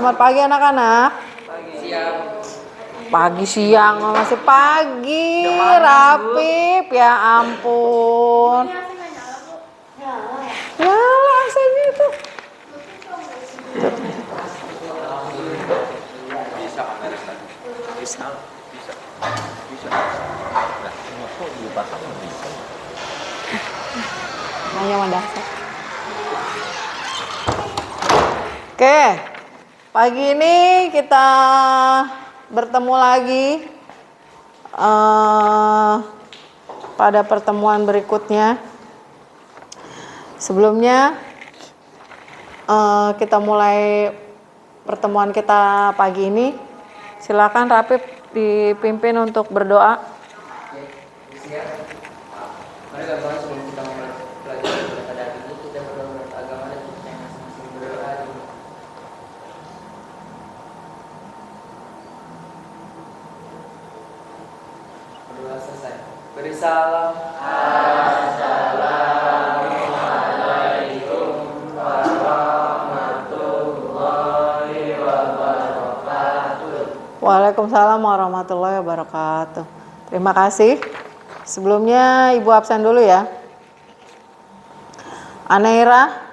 Selamat pagi anak-anak. Siap. Pagi siang masih pagi, Rapip, ya ampun. Nyala AC-nya itu. Bisa kamera tadi. Bisa. Nah, kok dipasang bisa? Hanya mendasar. Oke, pagi ini kita bertemu lagi pada pertemuan berikutnya. Sebelumnya kita mulai pertemuan kita pagi ini. Silakan Rapip dipimpin untuk berdoa. Mari kawan sebelum kita mempelajari pada hari ini kita berdoa menurut agama dan kita masing-masing berdoa. Berdoa selesai. Beri salam. Assalamualaikum warahmatullahi wabarakatuh. Waalaikumsalam warahmatullahi wabarakatuh. Terima kasih. Sebelumnya Ibu absen dulu ya. Aneira,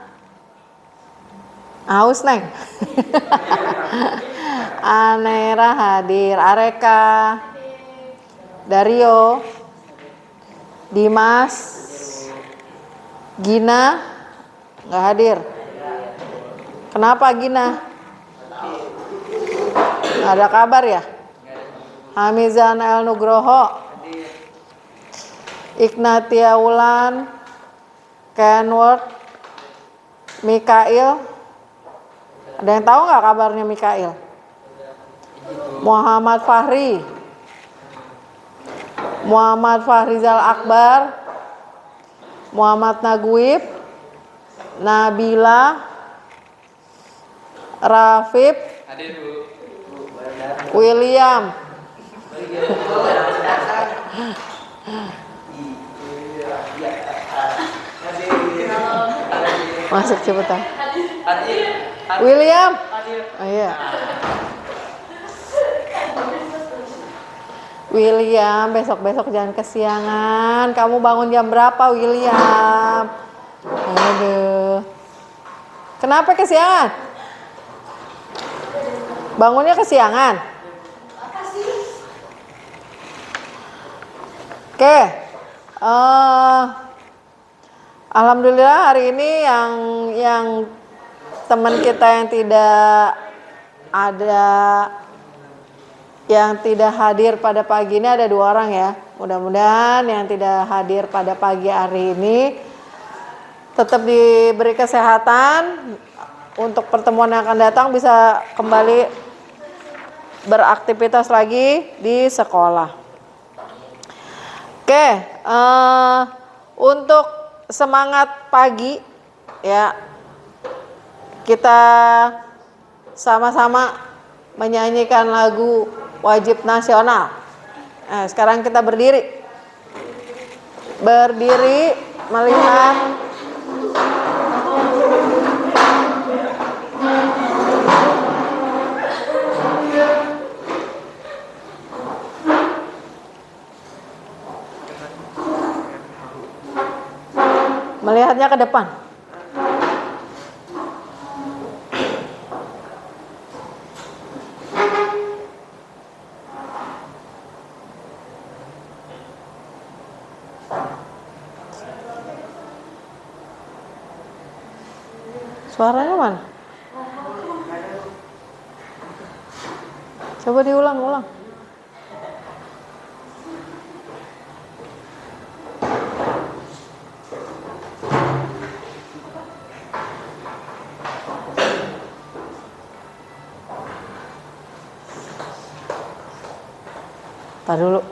haus Neng. Aneira hadir. Areka, Dario, Dimas, Gina nggak hadir. Kenapa Gina? Nggak ada kabar ya? Hamizan El Nugroho, Ignatia Wulan, Kenworth, Mikail. Ada yang tahu nggak kabarnya Mikail? Muhammad Fahri, Muhammad Fahrizal Akbar, Muhammad Naguib, Nabila, Rafif, William. Masuk cepetan. William. Oh iya. William, besok-besok jangan kesiangan. Kamu bangun jam berapa, William? Aduh. Kenapa kesiangan? Bangunnya kesiangan. Oke. Alhamdulillah hari ini yang teman kita yang tidak hadir pada pagi ini ada 2 orang ya. Mudah-mudahan yang tidak hadir pada pagi hari ini tetap diberi kesehatan untuk pertemuan yang akan datang, bisa kembali beraktivitas lagi di sekolah. Oke, untuk semangat pagi ya, kita sama-sama menyanyikan lagu wajib nasional. Nah, sekarang kita berdiri melihatnya ke depan. Suaranya mana? Coba diulang. Tar dulu.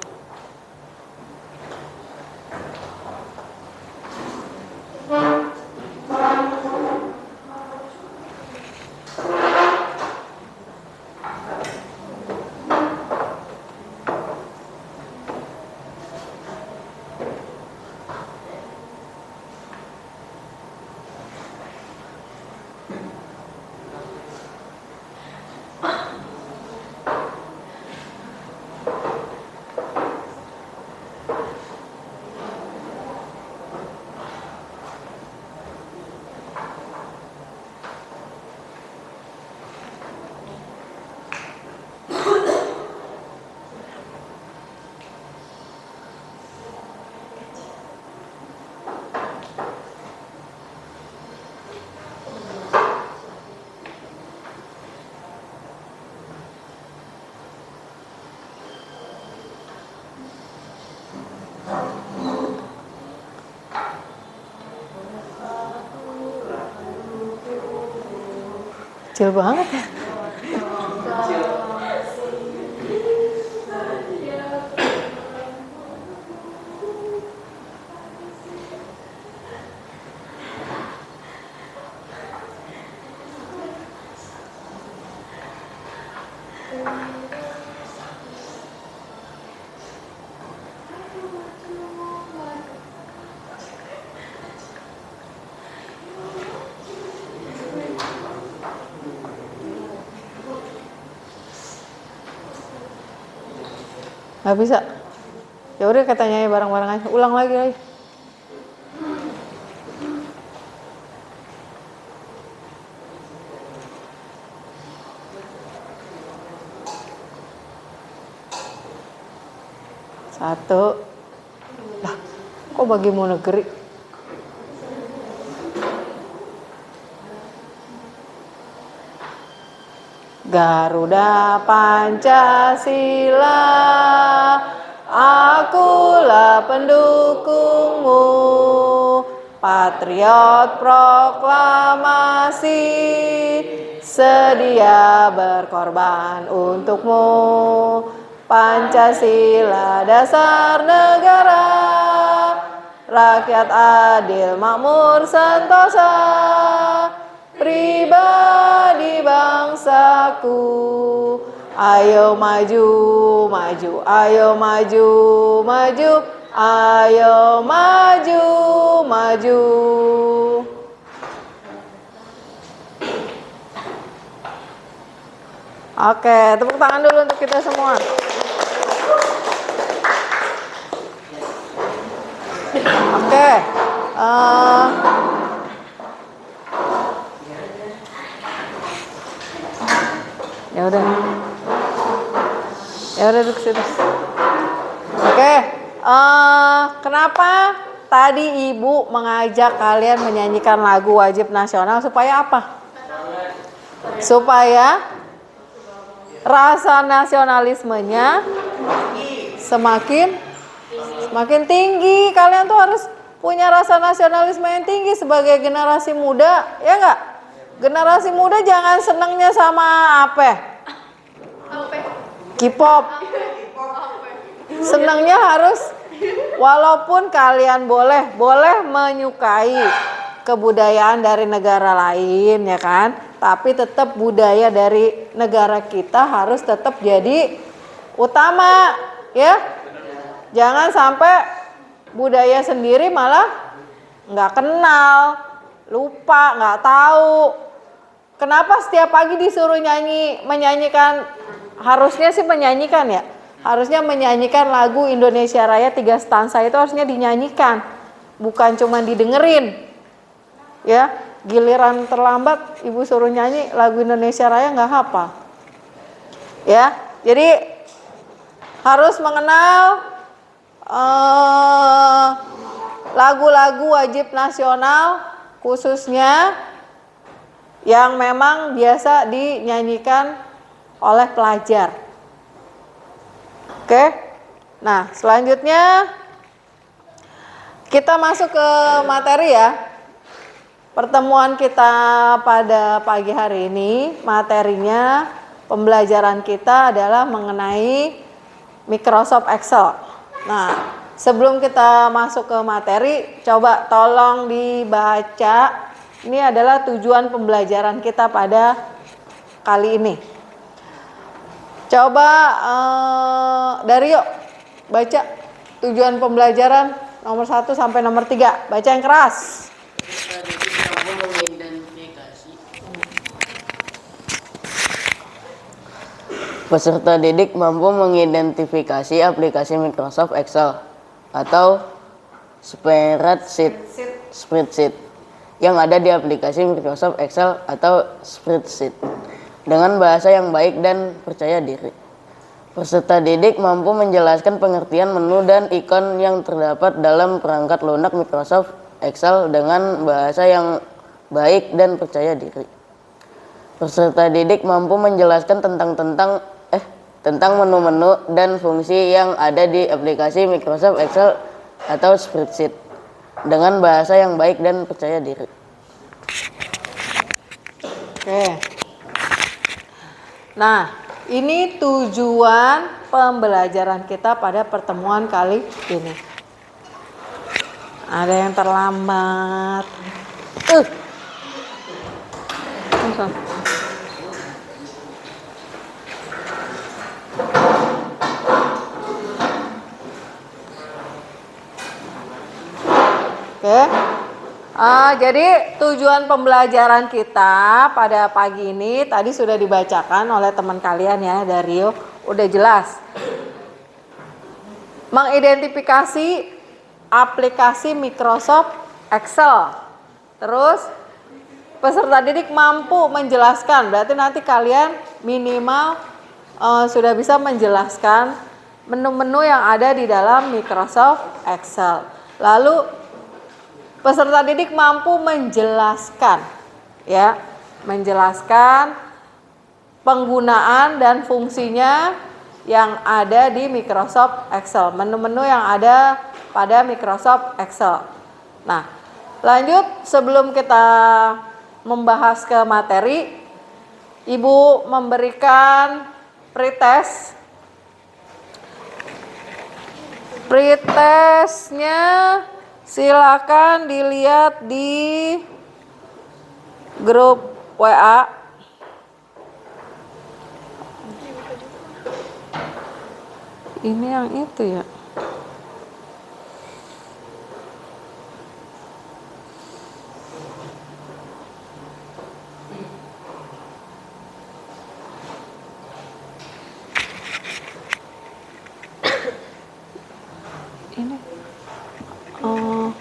Kecil banget ya. Nggak bisa. Ya udah katanya bareng-bareng aja. Ulang lagi. Satu. Lah, kok bagimu negeri? Garuda Pancasila, akulah pendukungmu, patriot proklamasi, sedia berkorban untukmu. Pancasila dasar negara, rakyat adil makmur sentosa, pribadi bangsaku. Ayo maju, maju, ayo maju, maju, ayo maju, maju. Oke, tepuk tangan dulu untuk kita semua. Oke, ya udah duduk situ. Oke, kenapa tadi ibu mengajak kalian menyanyikan lagu wajib nasional supaya apa? Supaya rasa nasionalismenya semakin tinggi. Kalian tuh harus punya rasa nasionalisme yang tinggi sebagai generasi muda, ya enggak? Generasi muda jangan senengnya sama apa? K-pop. Senengnya harus, walaupun kalian boleh menyukai kebudayaan dari negara lain, ya kan? Tapi tetap budaya dari negara kita harus tetap jadi utama, ya. Jangan sampai budaya sendiri malah nggak kenal, lupa, nggak tahu. Kenapa setiap pagi disuruh menyanyikan, harusnya sih menyanyikan ya. Harusnya menyanyikan lagu Indonesia Raya 3 stansa itu harusnya dinyanyikan. Bukan cuma didengerin. Ya, giliran terlambat ibu suruh nyanyi lagu Indonesia Raya nggak hafal. Ya, jadi harus mengenal lagu-lagu wajib nasional khususnya yang memang biasa dinyanyikan oleh pelajar. Oke. Nah, selanjutnya kita masuk ke materi ya. Pertemuan kita pada pagi hari ini, materinya pembelajaran kita adalah mengenai Microsoft Excel. Nah, sebelum kita masuk ke materi, coba tolong dibaca. Ini adalah tujuan pembelajaran kita pada kali ini. Coba dari yuk baca tujuan pembelajaran nomor 1 sampai nomor 3. Baca yang keras. Peserta didik mampu mengidentifikasi aplikasi Microsoft Excel atau spreadsheet yang ada di aplikasi Microsoft Excel atau spreadsheet dengan bahasa yang baik dan percaya diri. Peserta didik mampu menjelaskan pengertian menu dan ikon yang terdapat dalam perangkat lunak Microsoft Excel dengan bahasa yang baik dan percaya diri. Peserta didik mampu menjelaskan tentang menu-menu dan fungsi yang ada di aplikasi Microsoft Excel atau spreadsheet dengan bahasa yang baik dan percaya diri. Oke. Nah, ini tujuan pembelajaran kita pada pertemuan kali ini. Ada yang terlambat. Langsung. Oke. Jadi tujuan pembelajaran kita pada pagi ini tadi sudah dibacakan oleh teman kalian ya, Dario. Udah jelas. Mengidentifikasi aplikasi Microsoft Excel. Terus peserta didik mampu menjelaskan. Berarti nanti kalian minimal sudah bisa menjelaskan menu-menu yang ada di dalam Microsoft Excel. Lalu peserta didik mampu menjelaskan, ya, menjelaskan penggunaan dan fungsinya yang ada di Microsoft Excel, menu-menu yang ada pada Microsoft Excel. Nah, lanjut sebelum kita membahas ke materi, Ibu memberikan pretest. Pretestnya silakan dilihat di grup WA. Ini yang itu ya. Ini. Oh.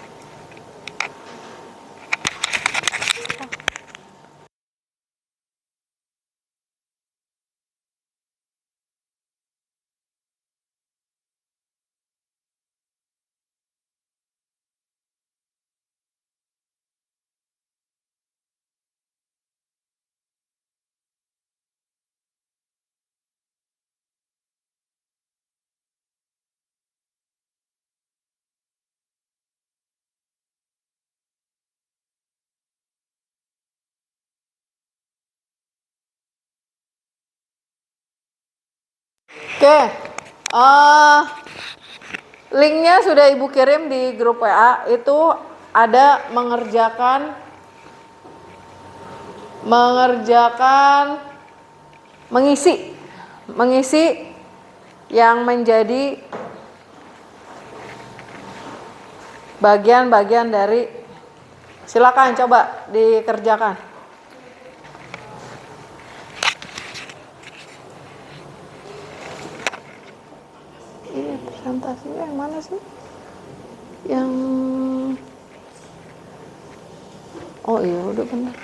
Oke, linknya sudah Ibu kirim di grup WA. Itu ada mengerjakan mengisi yang menjadi bagian-bagian dari. Silakan coba dikerjakan. Presentasinya yang mana sih? Yang oh iya udah benar.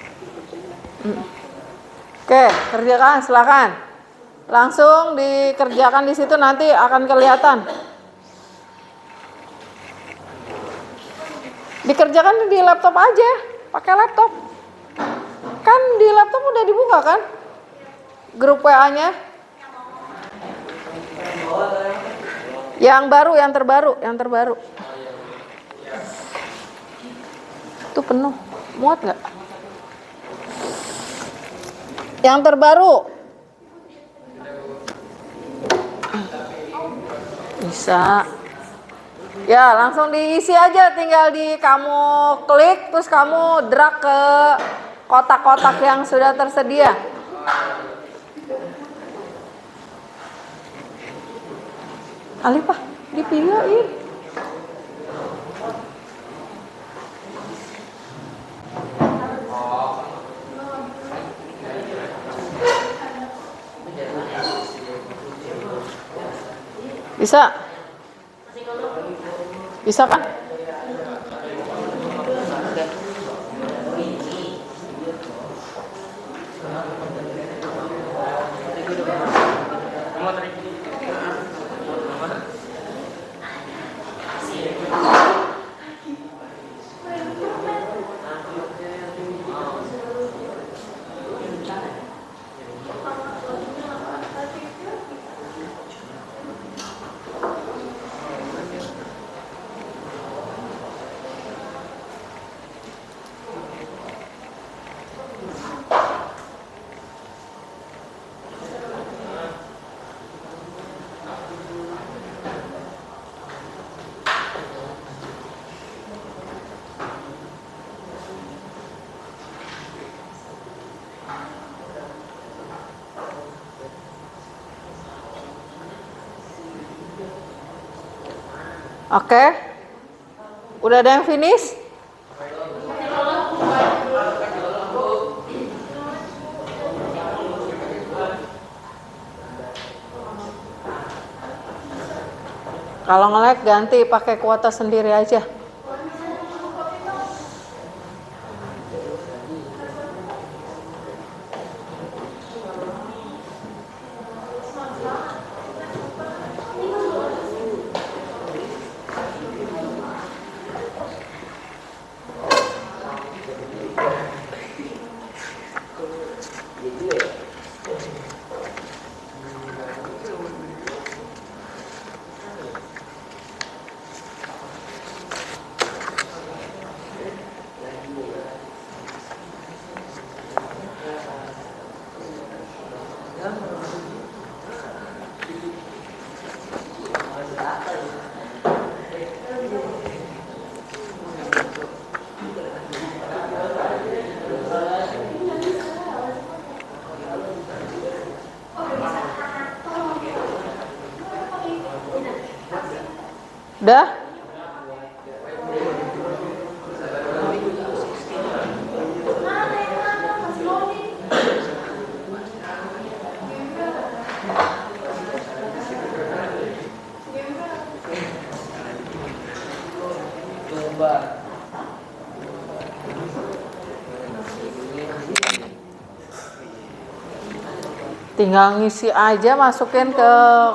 Oke, kerjakan silakan. Langsung dikerjakan di situ, nanti akan kelihatan. Dikerjakan di laptop aja, pakai laptop. Kan di laptop udah dibuka kan? Grup WA-nya. Yang baru, yang terbaru. Itu penuh. Muat nggak? Yang terbaru. Bisa. Ya, langsung diisi aja, tinggal kamu klik, terus kamu drag ke kotak-kotak yang sudah tersedia. Alipah, dipilihin. Bisa? Bisa kan? Oke. Udah ada yang finish? Kalau nge-lag ganti pakai kuota sendiri aja. Udah? Coba. Tinggal ngisi aja, masukin ke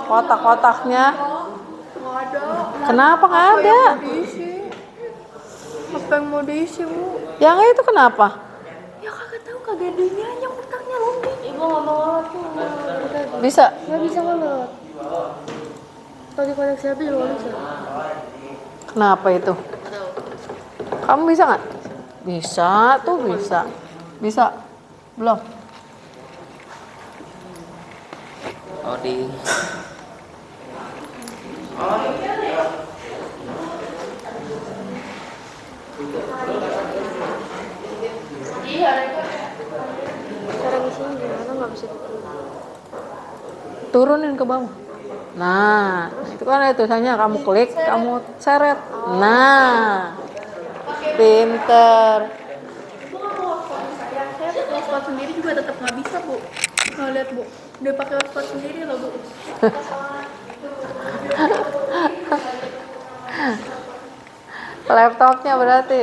kotak-kotaknya. Nggak ada. Kenapa nggak ada? Apa yang mau diisi? Apa yang mau diisi, Bu? Yang itu kenapa? Ya kagak tahu, kagak ada ininya kotaknya lombing. Ibu nggak mau ngelot tuh. Bisa? Nggak bisa ngelot. Kalau di kotak siapa juga nggak bisa. Kenapa itu? Kamu bisa nggak? Bisa tuh, bisa. Bisa? Belum? Oh di. Cara ngisinya gimana? Nggak bisa ditulis. Turunin ke bawah. Nah, itu kan ada tulisannya, kamu klik, kamu seret. Nah, pinter. Saya pakai hotspot sendiri juga tetap nggak bisa, Bu. Nggak lihat, Bu. Dia pakai hotspot sendiri loh, Bu. Laptopnya berarti.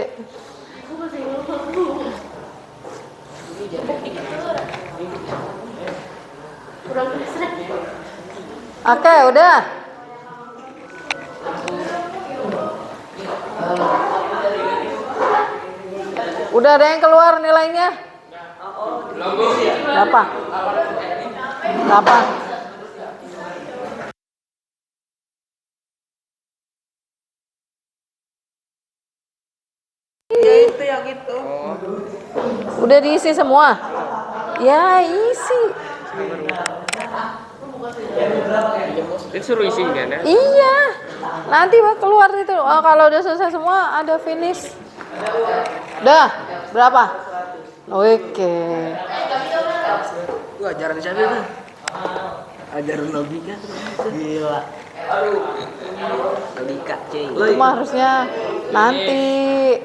Kurang kesret. Oke, udah. Udah ada yang keluar nilainya? Berapa? 8. Ya itu yang itu. Udah diisi semua? Ya, isi. Itu suruh isi kan ya? Iya. Nanti keluar itu. Oh, kalau udah selesai semua ada finish. Udah, berapa? Oke. Itu ajaran siapa itu? Ajaran logika. Gila. Logika, cuy. Itu mah harusnya nanti.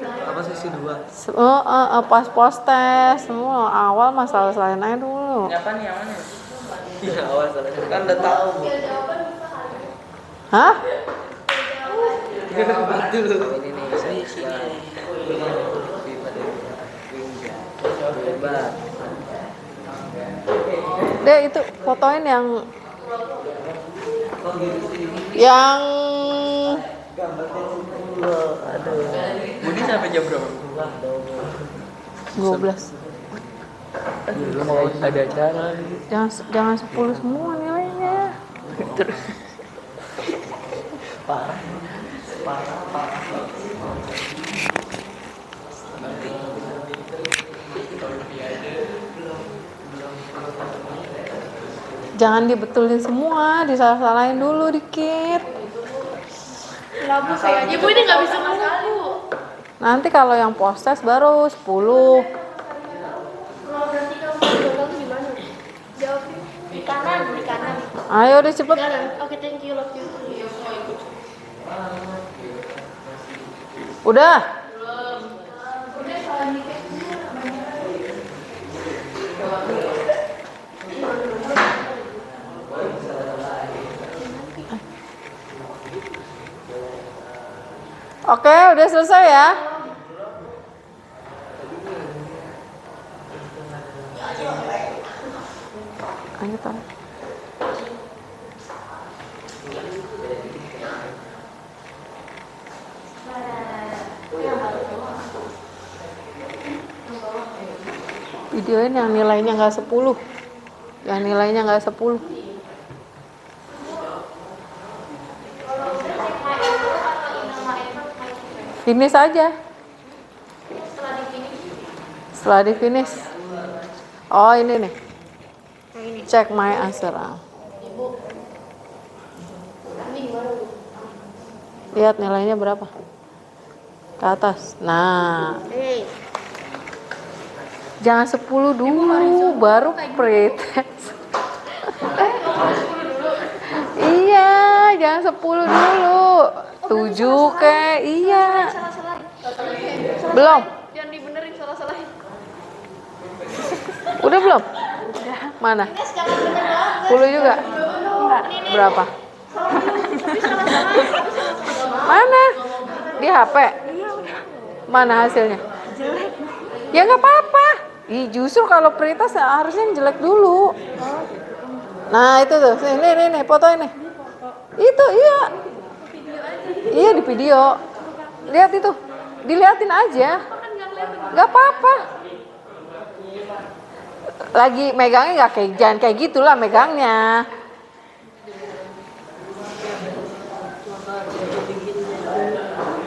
Apa sesi 2? Pas post test semua awal masalah selain aja dulu. Yang mana? Iya, awas kan udah tahu. Hah? Ini nih spesial. Hebat. Deh itu fotoin yang Budi sampai jam berapa? 12. Mau ada acara. Jangan 10 semua nilainya. Terus Jangan dibetulin semua, disalah-salahin dulu dikit. Labu saya aja, Bu, ini nggak bisa ngomong, Bu. Nanti kalau yang post test baru 10. Kalau berarti kamu gagal tuh gimana? Jawab di kanan. Ayo udah cepet. Kanan. Oke, thank you, love you. Udah? Oke, udah selesai ya? Ayo, Tan. Videoin yang nilainya nggak 10. Yang nilainya nggak 10. Finish aja. Setelah di finish. Oh, ini nih. Cek my answer. Lihat nilainya berapa? Ke atas. Nah. Jangan 10 dulu, baru pretest. Iya, jangan 10 dulu. 7 kayak iya. Belum? Jangan dibenerin, salah-salahin. Udah belum? Mana? 10 juga? Berapa? Mana? Di HP? Mana hasilnya? Ya nggak apa-apa. Justru kalau prioritas harusnya yang jelek dulu. Nah itu tuh, nih, foto ini. Itu iya. Iya di video. Lihat itu, diliatin aja. Nggak apa-apa. Lagi megangnya nggak kayak jangan kayak gitulah megangnya.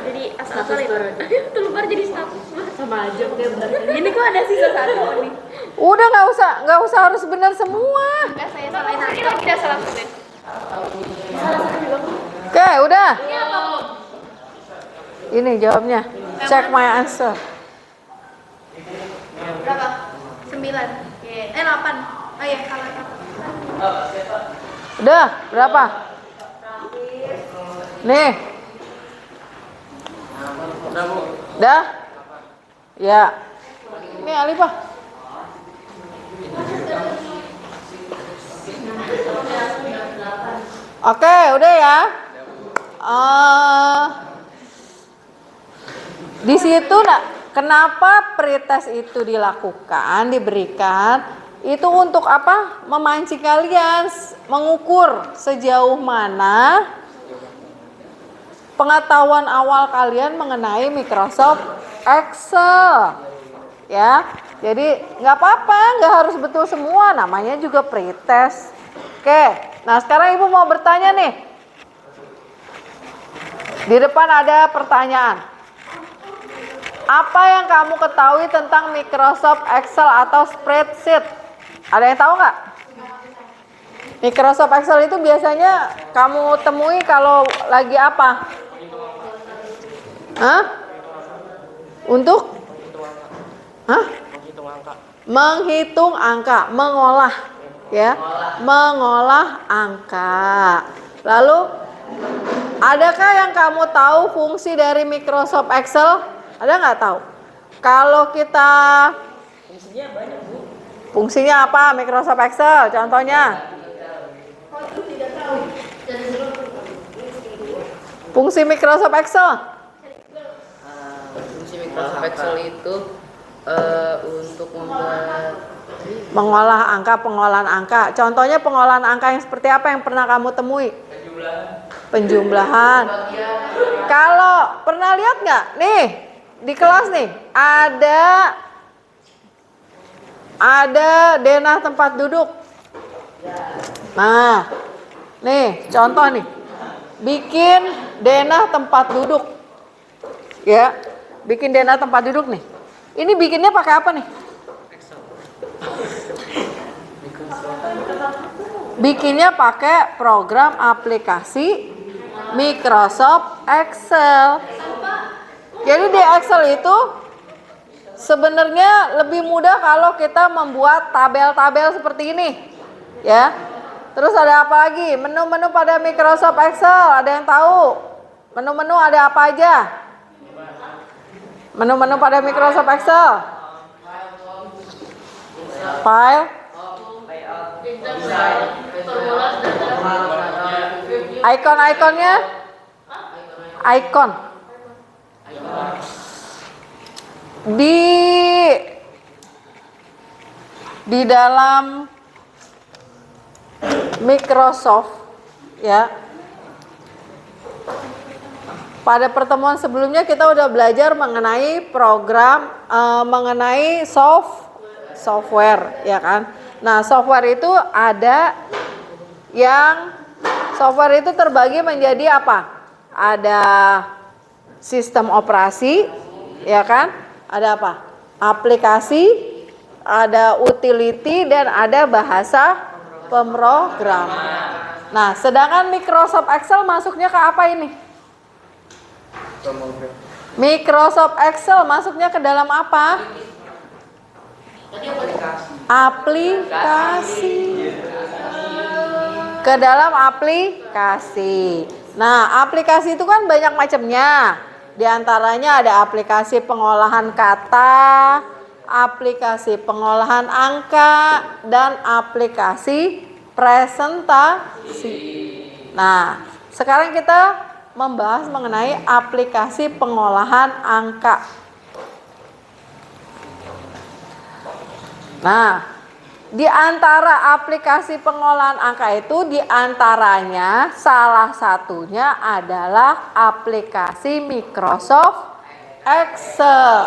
Jadi asal-asalin. Terlubar jadi satu. Sama aja kayak bener. Ini kok ada sisa satu nih. Udah nggak usah harus benar semua. Enggak, saya salahin ini lagi udah salah tulis. Oke, udah. Ini jawabnya. Check my answer. Berapa? 9. 8. Oh iya, salah satu. Udah, berapa? Nih. Udah? Ya. Ini Alifah. Oke, udah ya. Di situ kenapa pretest itu dilakukan, diberikan? Itu untuk apa? Memancing kalian mengukur sejauh mana pengetahuan awal kalian mengenai Microsoft Excel. Ya, jadi nggak apa-apa, nggak harus betul semua, namanya juga pretest. Oke, nah sekarang ibu mau bertanya nih. Di depan ada pertanyaan. Apa yang kamu ketahui tentang Microsoft Excel atau spreadsheet? Ada yang tahu nggak? Microsoft Excel itu biasanya kamu temui kalau lagi apa? Hah? Untuk? Hah? Menghitung angka, mengolah, ya, mengolah angka. Lalu, adakah yang kamu tahu fungsi dari Microsoft Excel? Ada nggak tahu? Kalau kita Fungsinya banyak, Bu. fungsinya apa Microsoft Excel? Contohnya? Fungsi Microsoft Excel? Fungsi Microsoft Excel itu untuk membuat Mengolah angka, pengolahan angka. Contohnya pengolahan angka yang seperti apa yang pernah kamu temui? Penjumlahan. Kalau pernah lihat nggak? Nih, di kelas nih ada denah tempat duduk. Nah, nih contoh nih. Bikin denah tempat duduk. Ya, bikin denah tempat duduk nih. Ini bikinnya pakai apa nih? Bikinnya pakai program aplikasi Microsoft Excel. Jadi di Excel itu sebenarnya lebih mudah kalau kita membuat tabel-tabel seperti ini, ya. Terus ada apa lagi? Menu-menu pada Microsoft Excel, ada yang tahu? Menu-menu ada apa aja? Menu-menu pada Microsoft Excel. File, icon-iconnya, icon. Di dalam Microsoft ya. Pada pertemuan sebelumnya kita udah belajar mengenai program mengenai software ya kan. Nah, software itu ada yang software itu terbagi menjadi apa? Ada sistem operasi ya kan? Ada apa? Aplikasi, ada utility dan ada bahasa pemrograman. Nah, sedangkan Microsoft Excel masuknya ke apa ini? Microsoft Excel masuknya ke dalam apa? Aplikasi. Ke dalam aplikasi. Nah, aplikasi itu kan banyak macamnya. Di antaranya ada aplikasi pengolahan kata, aplikasi pengolahan angka, dan aplikasi presentasi. Nah, sekarang kita membahas mengenai aplikasi pengolahan angka. Nah, di antara aplikasi pengolahan angka itu di antaranya salah satunya adalah aplikasi Microsoft Excel.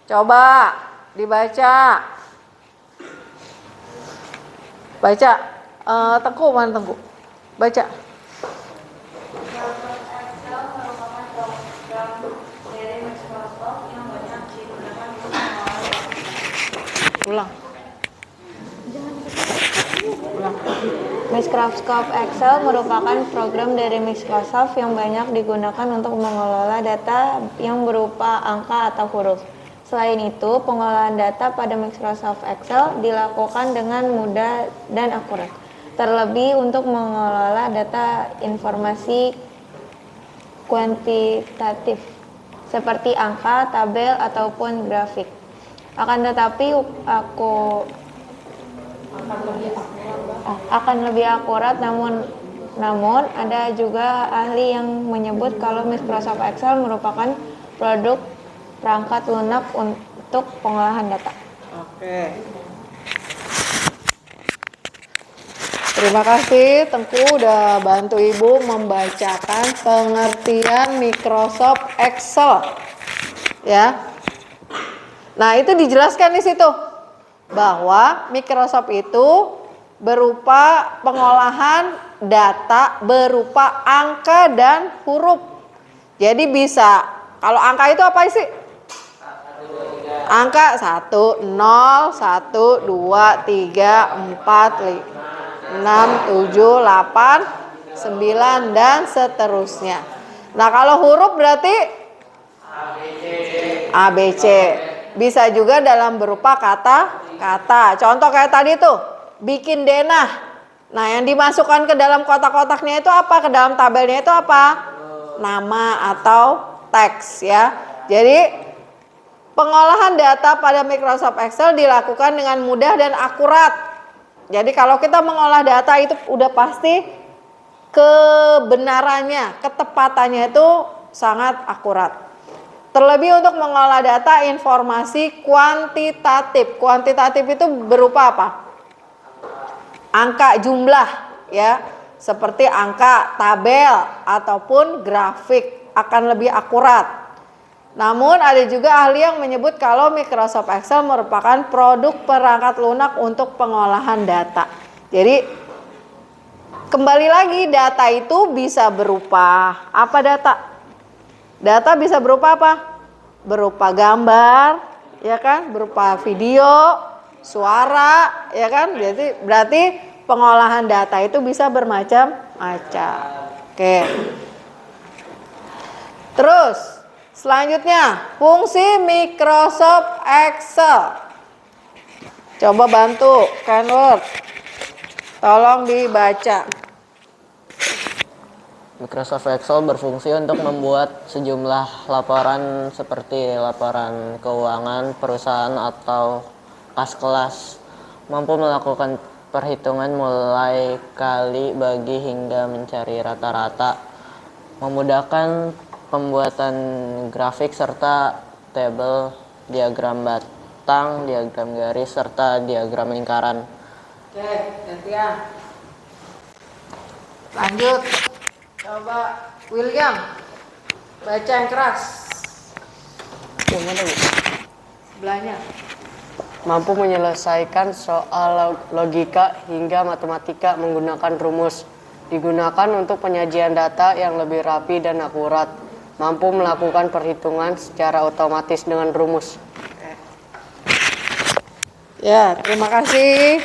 Coba dibaca. Baca. Tengku, mana Tengku? Baca. Ulang. Microsoft Excel merupakan program dari Microsoft yang banyak digunakan untuk mengelola data yang berupa angka atau huruf. Selain itu, pengolahan data pada Microsoft Excel dilakukan dengan mudah dan akurat. Terlebih untuk mengelola data informasi kuantitatif seperti angka, tabel, ataupun grafik. Akan lebih akurat, namun ada juga ahli yang menyebut kalau Microsoft Excel merupakan produk perangkat lunak untuk pengolahan data. Oke. Terima kasih Tengku udah bantu Ibu membacakan pengertian Microsoft Excel. Ya. Nah, itu dijelaskan di situ bahwa Microsoft itu berupa pengolahan data berupa angka dan huruf. Jadi bisa, kalau angka itu apa sih? Angka 1, 0, 1, 2, 3, 4, 6, 7, 8, 9 dan seterusnya. Nah, kalau huruf berarti ABC. Bisa juga dalam berupa kata-kata. Contoh kayak tadi tuh, bikin denah. Nah, yang dimasukkan ke dalam kotak-kotaknya itu apa? Ke dalam tabelnya itu apa? Nama atau teks ya. Jadi, pengolahan data pada Microsoft Excel dilakukan dengan mudah dan akurat. Jadi, kalau kita mengolah data itu udah pasti kebenarannya, ketepatannya itu sangat akurat. Terlebih untuk mengolah data informasi kuantitatif. Kuantitatif itu berupa apa? Angka jumlah ya, seperti angka tabel ataupun grafik akan lebih akurat. Namun ada juga ahli yang menyebut kalau Microsoft Excel merupakan produk perangkat lunak untuk pengolahan data. Jadi kembali lagi, data itu bisa berupa apa data? Data bisa berupa apa? Berupa gambar, ya kan? Berupa video, suara, ya kan? Berarti pengolahan data itu bisa bermacam-macam. Oke. Terus, selanjutnya, fungsi Microsoft Excel. Coba bantu Kenword. Tolong dibaca. Microsoft Excel berfungsi untuk membuat sejumlah laporan seperti laporan keuangan perusahaan atau kas kelas, mampu melakukan perhitungan mulai kali, bagi, hingga mencari rata-rata, memudahkan pembuatan grafik serta tabel, diagram batang, diagram garis, serta diagram lingkaran. Oke, gantian. Lanjut. Coba William, baca yang keras. Yang mana, Bu? Sebelahnya. Mampu menyelesaikan soal logika hingga matematika menggunakan rumus. Digunakan untuk penyajian data yang lebih rapi dan akurat. Mampu melakukan perhitungan secara otomatis dengan rumus. Ya, terima kasih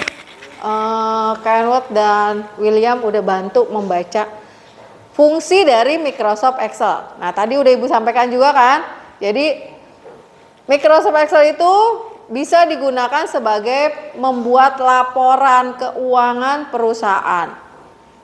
Kenwood dan William udah bantu membaca fungsi dari Microsoft Excel. Nah, tadi udah Ibu sampaikan juga kan. Jadi Microsoft Excel itu bisa digunakan sebagai membuat laporan keuangan perusahaan.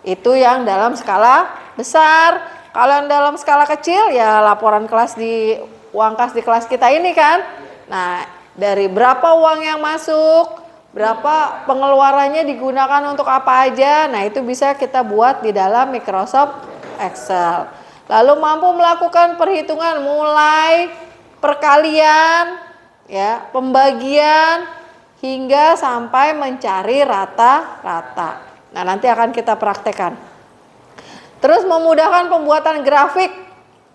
Itu yang dalam skala besar. Kalau yang dalam skala kecil ya laporan kelas di uang kas di kelas kita ini kan. Nah, dari berapa uang yang masuk, berapa pengeluarannya digunakan untuk apa aja. Nah, itu bisa kita buat di dalam Microsoft Excel. Lalu mampu melakukan perhitungan mulai perkalian, ya, pembagian hingga sampai mencari rata-rata. Nah, nanti akan kita praktekkan. Terus memudahkan pembuatan grafik,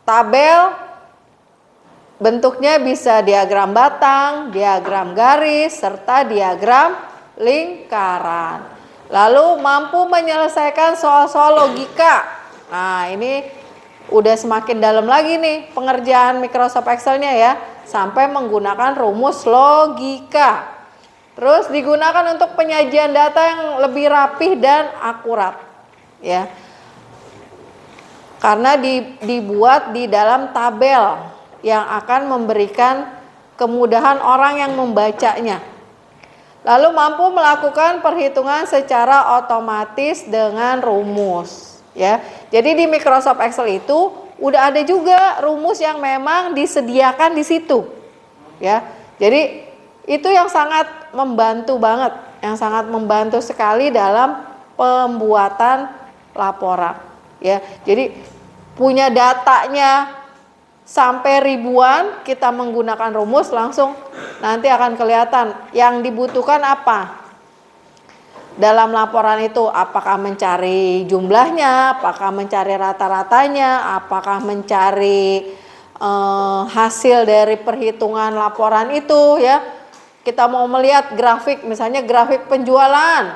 tabel, bentuknya bisa diagram batang, diagram garis, serta diagram lingkaran. Lalu mampu menyelesaikan soal-soal logika. Nah, ini udah semakin dalam lagi nih pengerjaan Microsoft Excel-nya ya, sampai menggunakan rumus logika. Terus digunakan untuk penyajian data yang lebih rapih dan akurat, ya. Karena dibuat di dalam tabel yang akan memberikan kemudahan orang yang membacanya. Lalu mampu melakukan perhitungan secara otomatis dengan rumus. Ya, jadi di Microsoft Excel itu udah ada juga rumus yang memang disediakan di situ. Ya, jadi itu yang sangat membantu banget, yang sangat membantu sekali dalam pembuatan laporan. Ya, jadi punya datanya sampai ribuan, kita menggunakan rumus langsung nanti akan kelihatan yang dibutuhkan apa. Dalam laporan itu apakah mencari jumlahnya, apakah mencari rata-ratanya, apakah mencari hasil dari perhitungan laporan itu ya. Kita mau melihat grafik, misalnya grafik penjualan.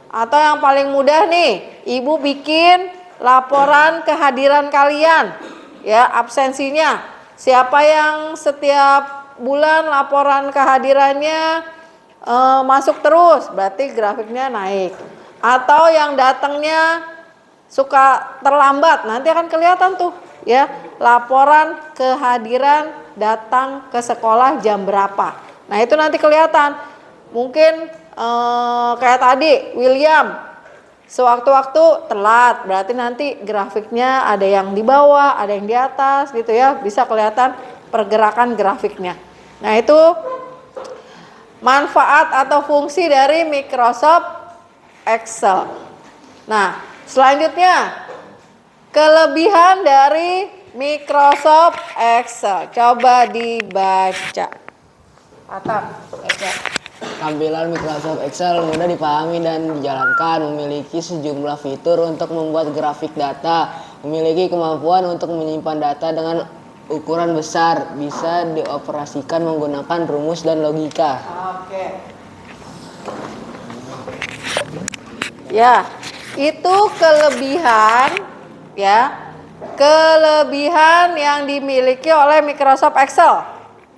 Atau yang paling mudah nih, Ibu bikin laporan kehadiran kalian. Ya, absensinya. Siapa yang setiap bulan laporan kehadirannya masuk terus, berarti grafiknya naik. Atau yang datangnya suka terlambat, nanti akan kelihatan tuh ya, laporan kehadiran datang ke sekolah jam berapa. Nah, itu nanti kelihatan. Mungkin kayak tadi William sewaktu-waktu telat, berarti nanti grafiknya ada yang di bawah, ada yang di atas gitu ya, bisa kelihatan pergerakan grafiknya. Nah, itu manfaat atau fungsi dari Microsoft Excel. Nah, selanjutnya kelebihan dari Microsoft Excel. Coba dibaca. Atap, baca. Tampilan Microsoft Excel mudah dipahami dan dijalankan, memiliki sejumlah fitur untuk membuat grafik data, memiliki kemampuan untuk menyimpan data dengan ukuran besar, bisa dioperasikan menggunakan rumus dan logika. Oke. Ya, itu kelebihan ya. Kelebihan yang dimiliki oleh Microsoft Excel.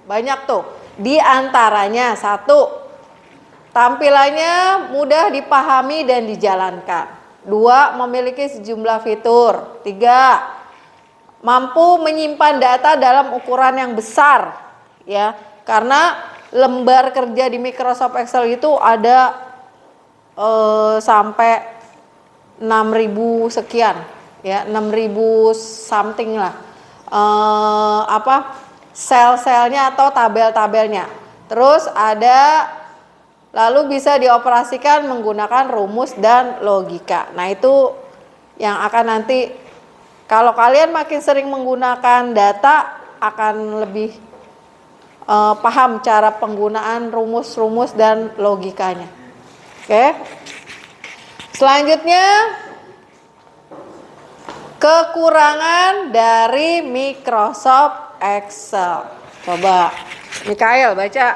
Banyak tuh. Di antaranya satu, tampilannya mudah dipahami dan dijalankan. Dua, memiliki sejumlah fitur. Tiga, mampu menyimpan data dalam ukuran yang besar, ya, karena lembar kerja di Microsoft Excel itu ada sampai 6.000 sekian, ya 6.000 something lah sel-selnya atau tabel-tabelnya. Terus ada lalu bisa dioperasikan menggunakan rumus dan logika. Nah, itu yang akan nanti kalau kalian makin sering menggunakan data akan lebih paham cara penggunaan rumus-rumus dan logikanya. Oke. Selanjutnya, kekurangan dari Microsoft Excel. Coba Mikael baca.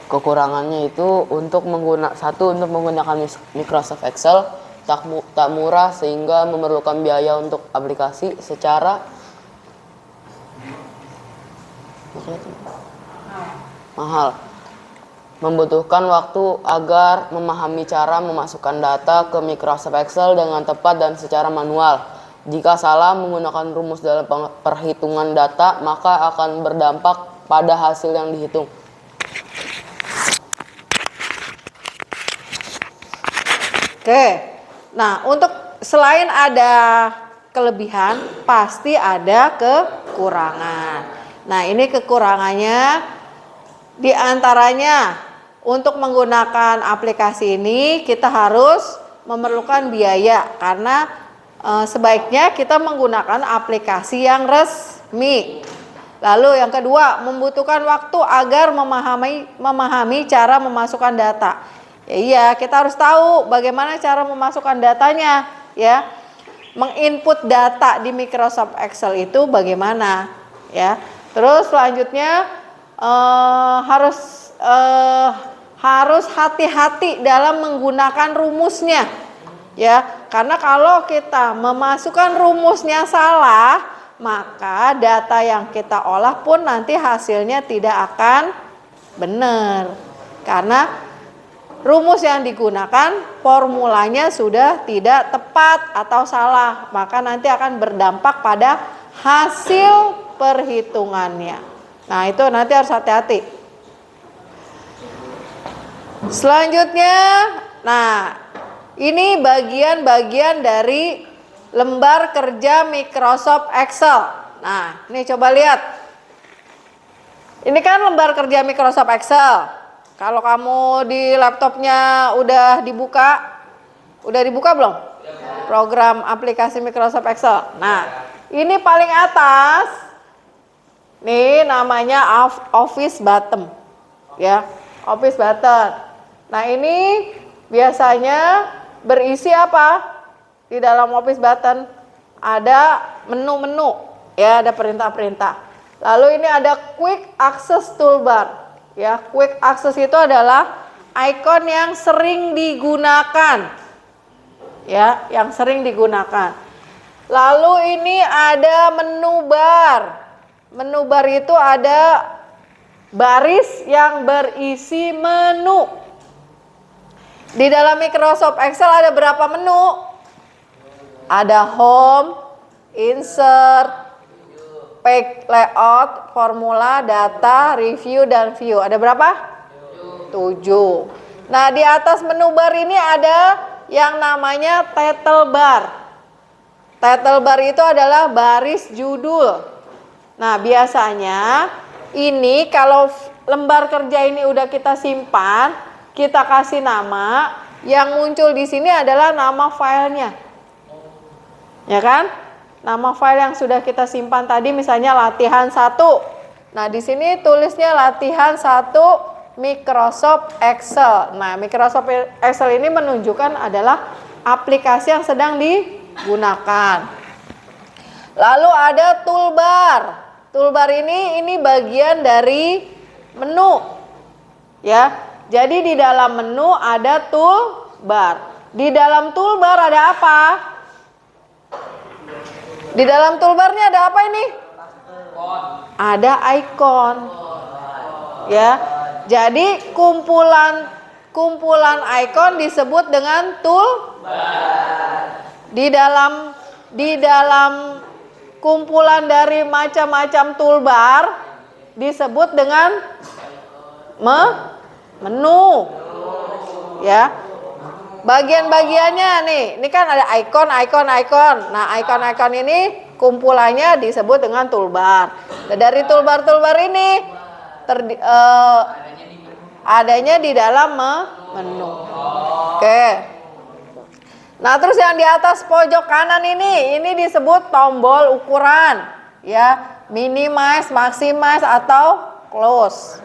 Kekurangannya itu untuk menggunakan Microsoft Excel tak murah sehingga memerlukan biaya untuk aplikasi secara mahal. Membutuhkan waktu agar memahami cara memasukkan data ke Microsoft Excel dengan tepat dan secara manual. Jika salah menggunakan rumus dalam perhitungan data, maka akan berdampak pada hasil yang dihitung. Oke. Nah, untuk selain ada kelebihan, pasti ada kekurangan. Nah, ini kekurangannya diantaranya untuk menggunakan aplikasi ini kita harus memerlukan biaya karena sebaiknya kita menggunakan aplikasi yang resmi. Lalu yang kedua, membutuhkan waktu agar memahami cara memasukkan data. Ya, iya, kita harus tahu bagaimana cara memasukkan datanya, ya. Menginput data di Microsoft Excel itu bagaimana, ya. Terus selanjutnya harus hati-hati dalam menggunakan rumusnya, ya. Karena kalau kita memasukkan rumusnya salah, maka data yang kita olah pun nanti hasilnya tidak akan benar. Karena rumus yang digunakan formulanya sudah tidak tepat atau salah, maka nanti akan berdampak pada hasil perhitungannya. Nah, itu nanti harus hati-hati. Selanjutnya, nah, ini bagian-bagian dari lembar kerja Microsoft Excel. Nah, ini coba lihat. Ini kan lembar kerja Microsoft Excel. Kalau kamu di laptopnya udah dibuka belum? Program aplikasi Microsoft Excel. Nah, ini paling atas, nih namanya Office Button, ya, Office Button. Nah, ini biasanya berisi apa? Di dalam Office Button ada menu-menu, ya, ada perintah-perintah. Lalu ini ada Quick Access Toolbar. Ya, Quick Access itu adalah ikon yang sering digunakan. Ya, yang sering digunakan. Lalu ini ada menu bar. Menu bar itu ada baris yang berisi menu. Di dalam Microsoft Excel ada berapa menu? Ada Home, Insert, Page Layout, Formula, Data, Review, dan View. Ada berapa? 7. Nah, di atas menu bar ini ada yang namanya Title Bar. Title Bar itu adalah baris judul. Nah, biasanya ini kalau lembar kerja ini udah kita simpan, kita kasih nama, yang muncul di sini adalah nama filenya. Ya kan? Nama file yang sudah kita simpan tadi misalnya latihan 1. Nah, di sini tulisnya latihan 1 Microsoft Excel. Nah, Microsoft Excel ini menunjukkan adalah aplikasi yang sedang digunakan. Lalu ada toolbar. Toolbar ini bagian dari menu. Ya. Jadi di dalam menu ada toolbar. Di dalam toolbar ada apa? Di dalam toolbarnya ada apa ini? Ada ikon. Ya. Jadi kumpulan ikon disebut dengan toolbar. Di dalam kumpulan dari macam-macam toolbar disebut dengan menu. Ya. Bagian-bagiannya nih, ini kan ada icon. Nah, icon ini kumpulannya disebut dengan toolbar. Nah, dari toolbar ini adanya di dalam menu. Oke. Nah, terus yang di atas pojok kanan ini disebut tombol ukuran, ya, minimize, maximize atau close.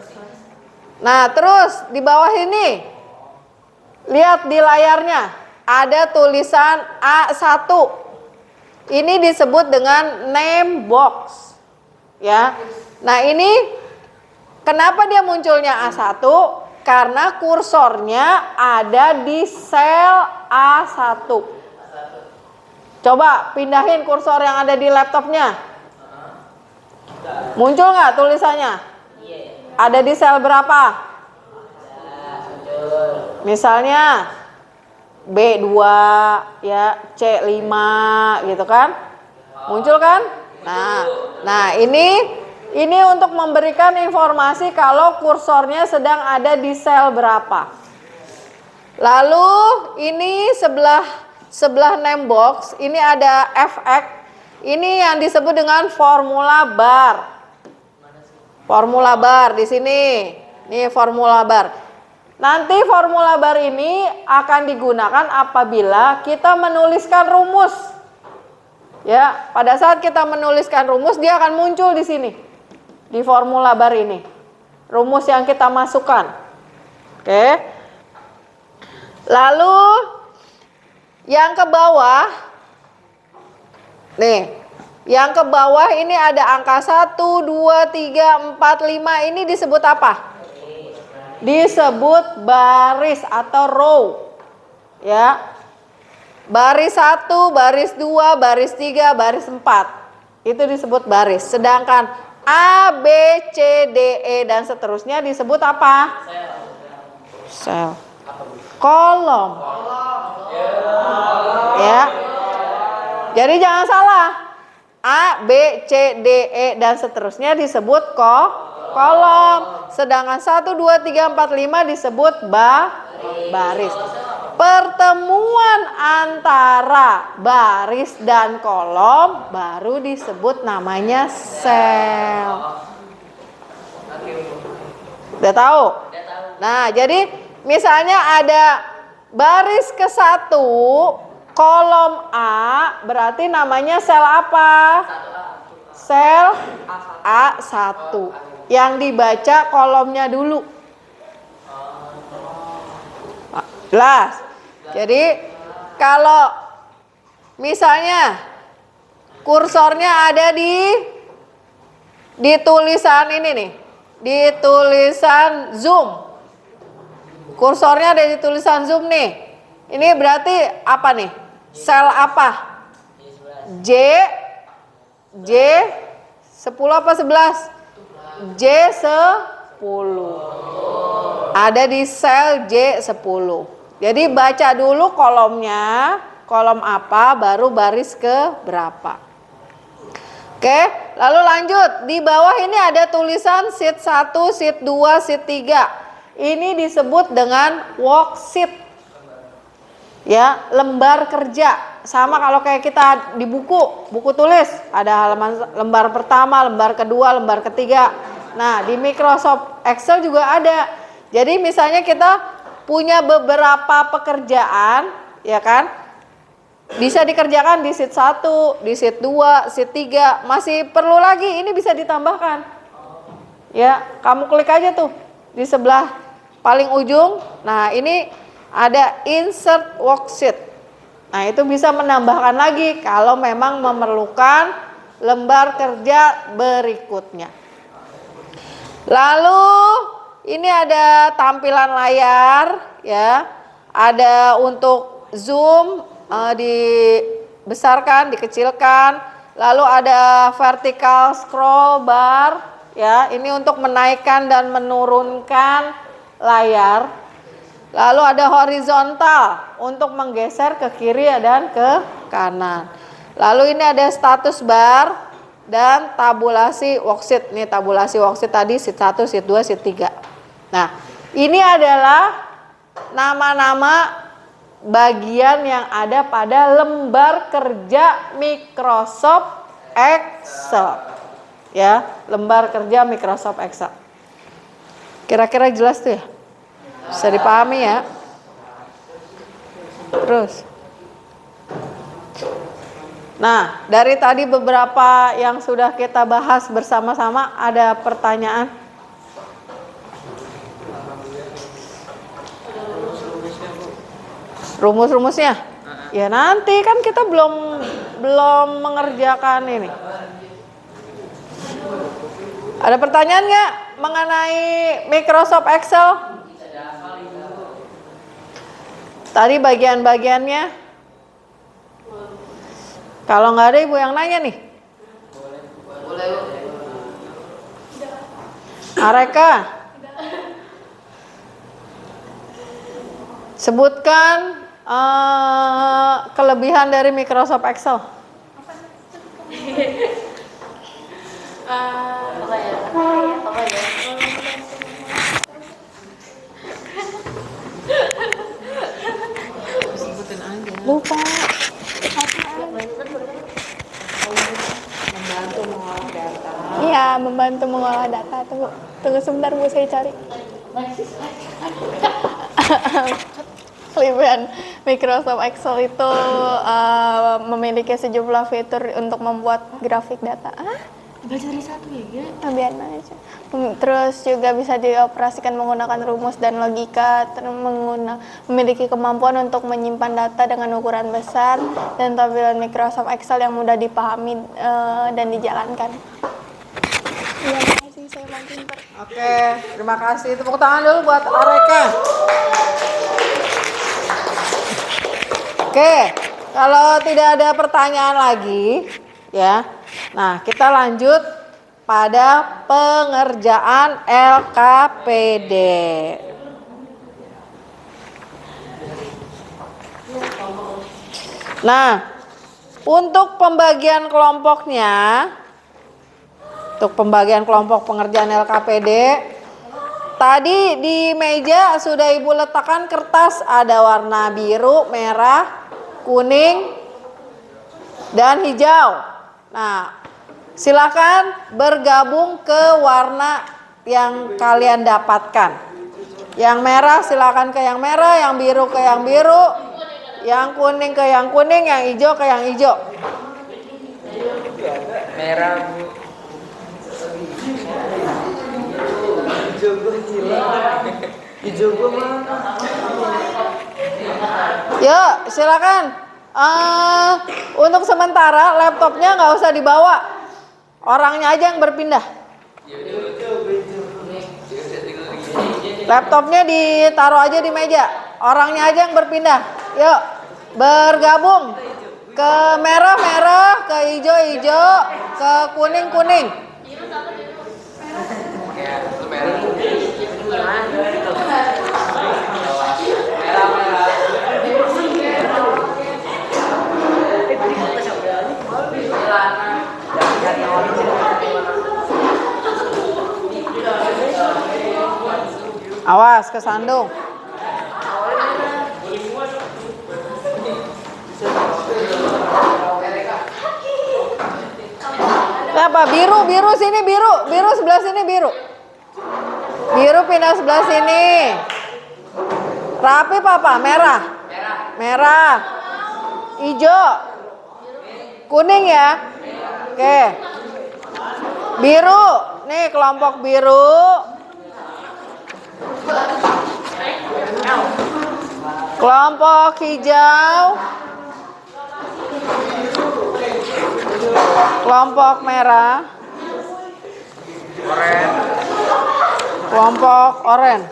Nah, terus di bawah ini lihat di layarnya ada tulisan A1. Ini disebut dengan name box. Ya. Nah, ini kenapa dia munculnya A1? Karena kursornya ada di sel A1. Coba pindahin kursor yang ada di laptopnya. Muncul nggak tulisannya? Ada di sel berapa? Misalnya B2 ya, C5 gitu kan? Muncul kan? Nah, ini untuk memberikan informasi kalau kursornya sedang ada di sel berapa. Lalu ini sebelah name box, ini ada FX. Ini yang disebut dengan formula bar. Formula bar di sini. Nih formula bar. Nanti formula bar ini akan digunakan apabila kita menuliskan rumus. Ya, pada saat kita menuliskan rumus dia akan muncul di sini. Di formula bar ini. Rumus yang kita masukkan. Oke. Lalu yang ke bawah. Nih, yang ke bawah ini ada angka 1, 2, 3, 4, 5. Ini disebut apa? Disebut baris atau row. Ya. Baris 1, baris 2, baris 3, baris 4. Itu disebut baris. Sedangkan A, B, C, D, E dan seterusnya disebut apa? Sel. Kolom. Ya. Jadi jangan salah. A, B, C, D, E dan seterusnya disebut kolom. Sedangkan 1, 2, 3, 4, 5 disebut baris. Pertemuan antara baris dan kolom baru disebut namanya sel. Udah tahu? Nah, jadi misalnya ada baris ke-1 kolom A, berarti namanya sel apa? Sel A1. Yang dibaca kolomnya dulu. Jelas. Jadi kalau misalnya kursornya ada di tulisan ini nih, di tulisan Zoom. Kursornya ada di tulisan Zoom nih. Ini berarti apa nih? Sel apa? J 10 apa 11? J10. Ada di sel J10. Jadi baca dulu kolomnya, kolom apa, baru baris ke berapa. Oke, lalu lanjut. Di bawah ini ada tulisan sheet 1, sheet 2, sheet 3. Ini disebut dengan worksheet. Ya, lembar kerja. Sama kalau kayak kita di buku tulis. Ada halaman lembar pertama, lembar kedua, lembar ketiga. Nah, di Microsoft Excel juga ada. Jadi misalnya kita punya beberapa pekerjaan, ya kan? Bisa dikerjakan di sheet 1, di sheet 2, sheet 3. Masih perlu lagi, ini bisa ditambahkan. Ya, kamu klik aja tuh di sebelah paling ujung. Nah, ini ada insert worksheet. Nah, itu bisa menambahkan lagi kalau memang memerlukan lembar kerja berikutnya. Lalu ini ada tampilan layar, ya. Ada untuk zoom, dibesarkan, dikecilkan. Lalu ada vertical scroll bar, ya. Ini untuk menaikkan dan menurunkan layar. Lalu ada horizontal untuk menggeser ke kiri dan ke kanan. Lalu ini ada status bar dan tabulasi worksheet. Nih tabulasi worksheet tadi sheet 1, sheet 2, sheet 3. Nah, ini adalah nama-nama bagian yang ada pada lembar kerja Microsoft Excel. Ya, lembar kerja Microsoft Excel. Kira-kira jelas tuh ya? Bisa dipahami ya? Terus. Nah, dari tadi beberapa yang sudah kita bahas bersama-sama, ada pertanyaan? Rumus-rumusnya? Ya nanti kan kita belum mengerjakan ini. Ada pertanyaan nggak mengenai Microsoft Excel? Tadi bagian-bagiannya? Kalau nggak ada ibu yang nanya nih. Areka, sebutkan kelebihan dari Microsoft Excel. Lupa. Membantu mengolah data. Iya, membantu mengolah data. Tunggu sebentar Bu, saya cari. Kelebihan Microsoft Excel itu memiliki sejumlah fitur untuk membuat grafik data. Baca dari satu ya? Biar aja. Terus juga bisa dioperasikan menggunakan rumus dan logika, memiliki kemampuan untuk menyimpan data dengan ukuran besar, dan tampilan Microsoft Excel yang mudah dipahami dan dijalankan. Terima kasih, saya mau pinter. Oke, terima kasih. Tepuk tangan dulu buat Areka. Oke, kalau tidak ada pertanyaan lagi, ya. Nah, kita lanjut pada pengerjaan LKPD. Nah, untuk pembagian kelompoknya, untuk pembagian kelompok pengerjaan LKPD, tadi di meja sudah Ibu letakkan kertas, ada warna biru, merah, kuning, dan hijau. Nah, silakan bergabung ke warna yang kalian dapatkan. Yang merah silakan ke yang merah, yang biru ke yang biru, yang kuning ke yang kuning, yang hijau ke yang hijau. Merah. Hijau gua mana? Yuk, silakan. Untuk sementara laptopnya nggak usah dibawa, orangnya aja yang berpindah. Laptopnya ditaruh aja di meja, orangnya aja yang berpindah. Yuk, bergabung ke merah merah, ke hijau hijau, ke kuning kuning. Awas kesandung. Apa biru sini biru sebelah sini biru pindah sebelah sini. Rapi papa merah hijau kuning ya. Oke, biru nih kelompok biru, kelompok hijau, kelompok merah, kelompok oranye.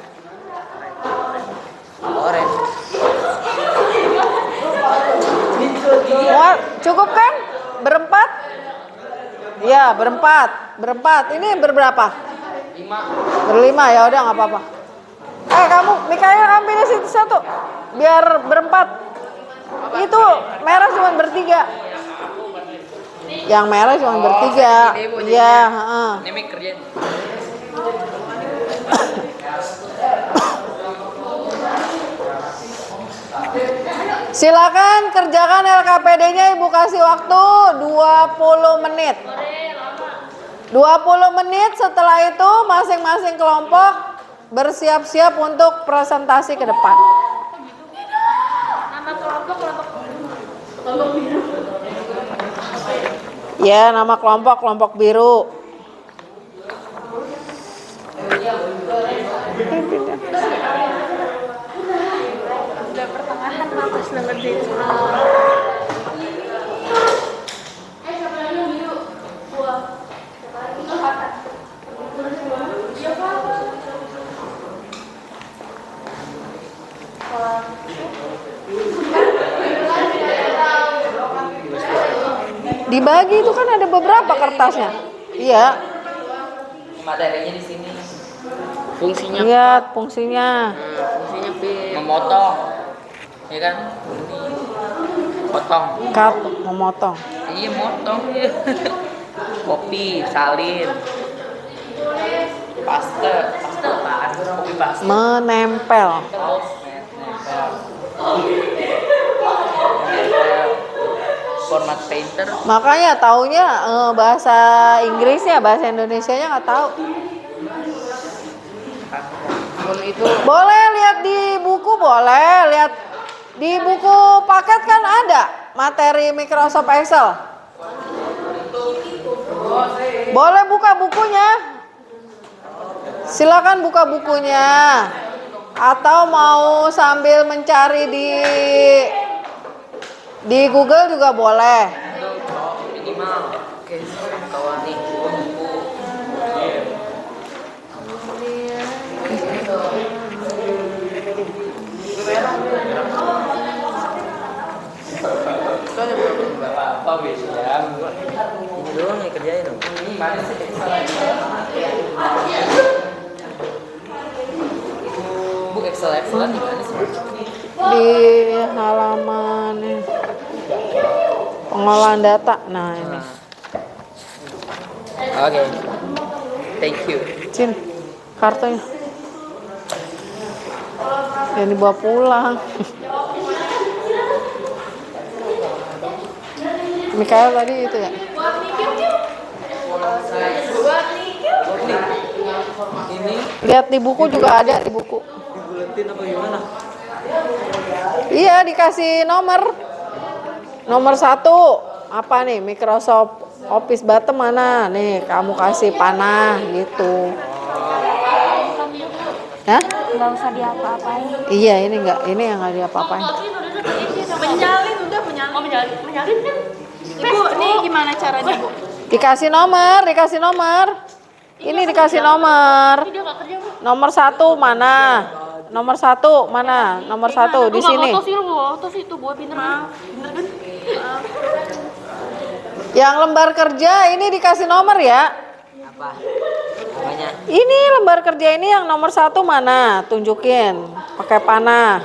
Wah, cukup kan? Berempat? Iya, berempat. Ini berberapa? 5. Berlima, ya udah nggak apa-apa. Kamu, Mikael, kamu pilih situ satu, biar berempat. Itu merah cuma bertiga. Yang merah cuma bertiga. Iya. Ini mic kerjain. Silakan kerjakan LKPD-nya, Ibu kasih waktu 20 menit. 20 menit, setelah itu masing-masing kelompok bersiap-siap untuk presentasi ke depan. Nama kelompok biru. Ya, nama kelompok biru. Udah pertengahan matas nomor biru. Dibagi itu kan ada beberapa kertasnya. Iya. Materinya di sini. Fungsinya Lihat fungsinya. fungsinya Pip. Memotong. Ya kan? Ini potong. Cut, memotong. Iya, motong ya. Kopi, salin. Paste apaan? Kopi paste. Menempel. Format painter. Makanya taunya bahasa Inggrisnya, bahasa Indonesianya nggak tahu. Boleh lihat di buku, boleh lihat di buku paket kan ada materi Microsoft Excel. Boleh buka bukunya. Silakan buka bukunya. Atau mau sambil mencari di Google juga boleh. Minimal. Oke, kawan nih. Apa bisa ya? Ini doang yang kerjain dong. Ini mana sih? Bu Excel di mana sih? Di halaman pengolahan data. Nah ini. Oke. Thank you. Cin, kartunya. Yang dibawa pulang. Mikael tadi itu ya? Ini Lihat di buku juga ada di buku. buletin apa gimana? Iya, dikasih nomor. Nomor 1 apa nih? Microsoft Office bottom mana? Nih, kamu kasih panah gitu. Hah? Nggak usah diapa-apain. Iya, ini yang nggak diapa-apain. Menyalin kan? Ibu, nih gimana caranya, Bu? Dikasih nomor. Ini dikasih nomor. Dia nggak kerja, Bu. Nomor 1 mana? Nomor 1 mana? Nomor 1 di sini. Otos itu buat pinter. Bener kan? Yang lembar kerja ini dikasih nomor ya. Apa? Apanya? Ini lembar kerja ini yang nomor 1 mana? Tunjukin. Pakai panah.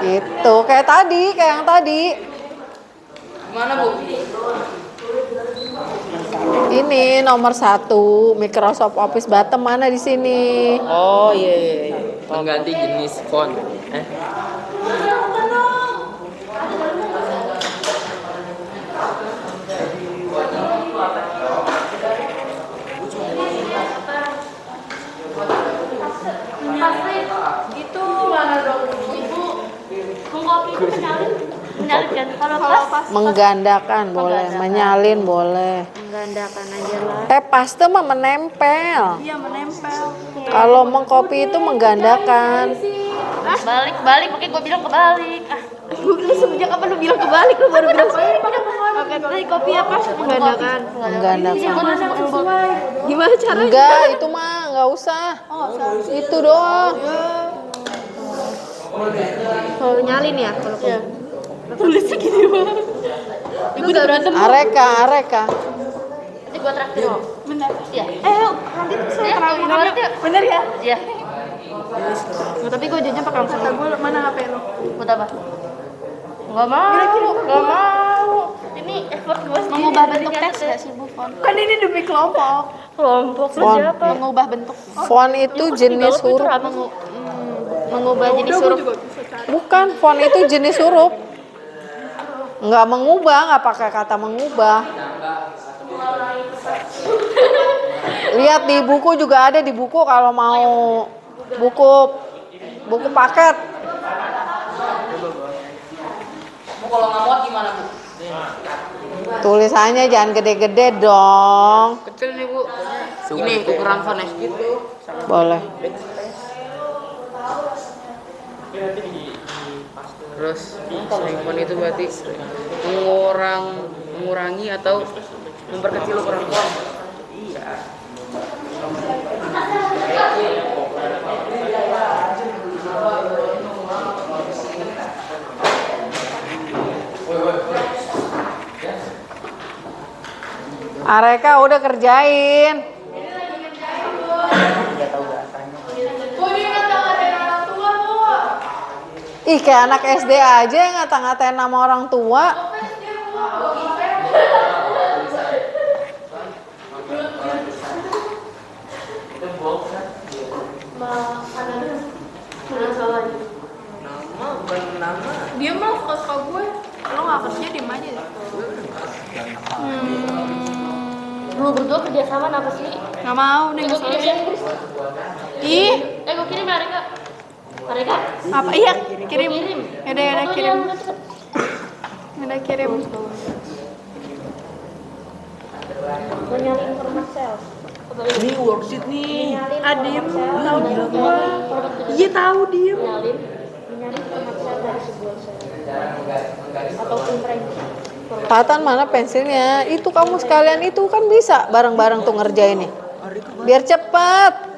Gitu. Kayak yang tadi. Gimana, Bu? Ini nomor 1 Microsoft Office bottom mana di sini? Oh iya. Mengganti jenis font. Itu mana dong? Ibu mengkopi itu menyalin kan? Kalau pas Menggandakan boleh, menyalin boleh. Menggandakan aja lah. Paste mah menempel. dia menempel. Kalau mengcopy itu menggandakan. Balik, makanya gue bilang kebalik. Lu semenjak kapan lu bilang kebalik? Lu baru bilang kebalik. Oke, tadi kopi apa? Menggandakan. Gimana caranya? Enggak, itu mah enggak usah. Itu doang. Kalau nyalin ya, kalau Tulisnya gitu banget. Ibu udah berantem. Areka. Nanti gue traktir. Bener. Iya. Nanti tuh saya traktir. Bener ya? Iya. Nggak, tapi gue jajan pakai langsung. Mana HP lu? Buat apa? Nggak mau. Ini effort gue sendiri. Mengubah bentuk teks nggak sih, Bu? Font? Kan ini demi kelompok. Terus Font. siapa? Mengubah bentuk. Font itu jenis huruf. Mengubah jenis huruf. Bukan, font itu jenis huruf. Nggak mengubah, nggak pakai kata mengubah. Lihat di buku juga ada, di buku kalau mau buku paket. Bu kalau nggak muat gimana Bu? Tulisannya jangan gede-gede dong. Kecil nih Bu. Ini ukuran font gitu. Boleh. Terus sering font itu berarti mengurangi atau memperkecil ukuran font. Areka udah kerjain. Ih, kayak anak SD aja yang ngata-ngatain nama orang tua. Dia mah suka gue. Lo nggak kerja diem aja. Lu berdua kerja sama apa sih? Nggak mau nih. Gue kirim ya. Ih, gue kirim ya Rika. Rika? Apa? Iya, kirim. Yaudah kirim. Udah kirim. Mau nyalin format sel. Ini worksheet nih. Diem. Tahu gua. Iya tahu diem. Nyalin format sel dari sebuah sel. Ataupun range. Tatan mana pensilnya? Itu kamu sekalian itu kan bisa bareng-bareng tuh ngerjainnya. Biar cepet.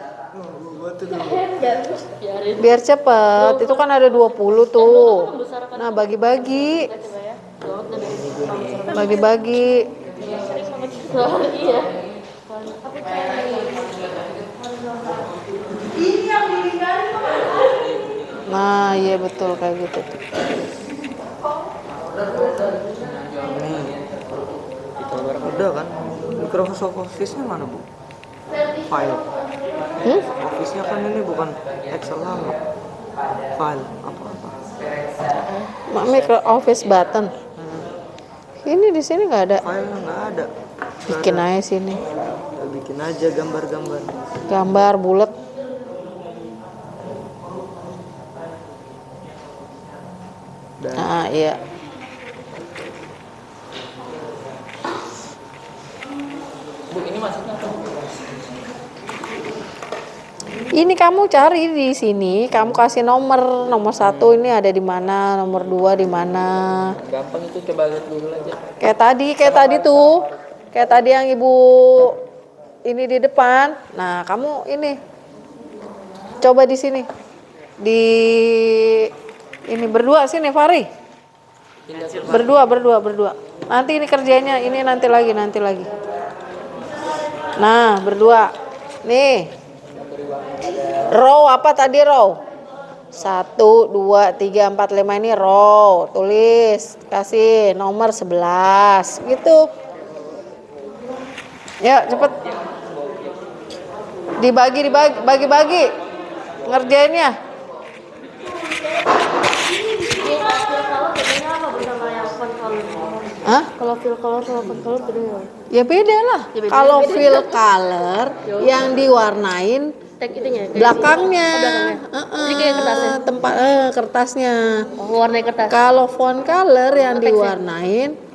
Biar cepet. Itu kan ada 20 tuh. Nah, bagi-bagi. Bagi-bagi. Iya. Nah, iya betul kayak gitu tuh. Udah kan? Microsoft Office-nya mana Bu? File. Office-nya kan ini bukan Excel lama. File apa-apa. Micro Office button. Ini di sini nggak ada. File nggak ada. Bikin aja sini. Ya, bikin aja gambar-gambar. Gambar bulat. Dan Nah, iya. Bu ini maksudnya apa? Ini kamu cari di sini, kamu kasih nomor 1 ini ada di mana, nomor 2 di mana. Gampang itu, coba lihat dulu aja. Kayak tadi tuh. Kayak tadi yang Ibu ini di depan. Nah, kamu ini. Coba di sini. Di ini berdua sini, Fari. Berdua. Nanti ini kerjanya, ini nanti lagi. Nah, berdua. Nih. Row apa tadi row? 1, 2, 3, 4, 5 ini row. Tulis, kasih nomor 11 gitu. Ya, cepet. Dibagi ngerjainnya. Hah? Kalau fill color sama font color bedanya? Ya beda lah. Kalau fill color yang diwarnain Tag itunya. belakangnya. Jadi kayak kertasnya. Tempat kertasnya. Oh, warna kertas. Kalau font color yang diwarnain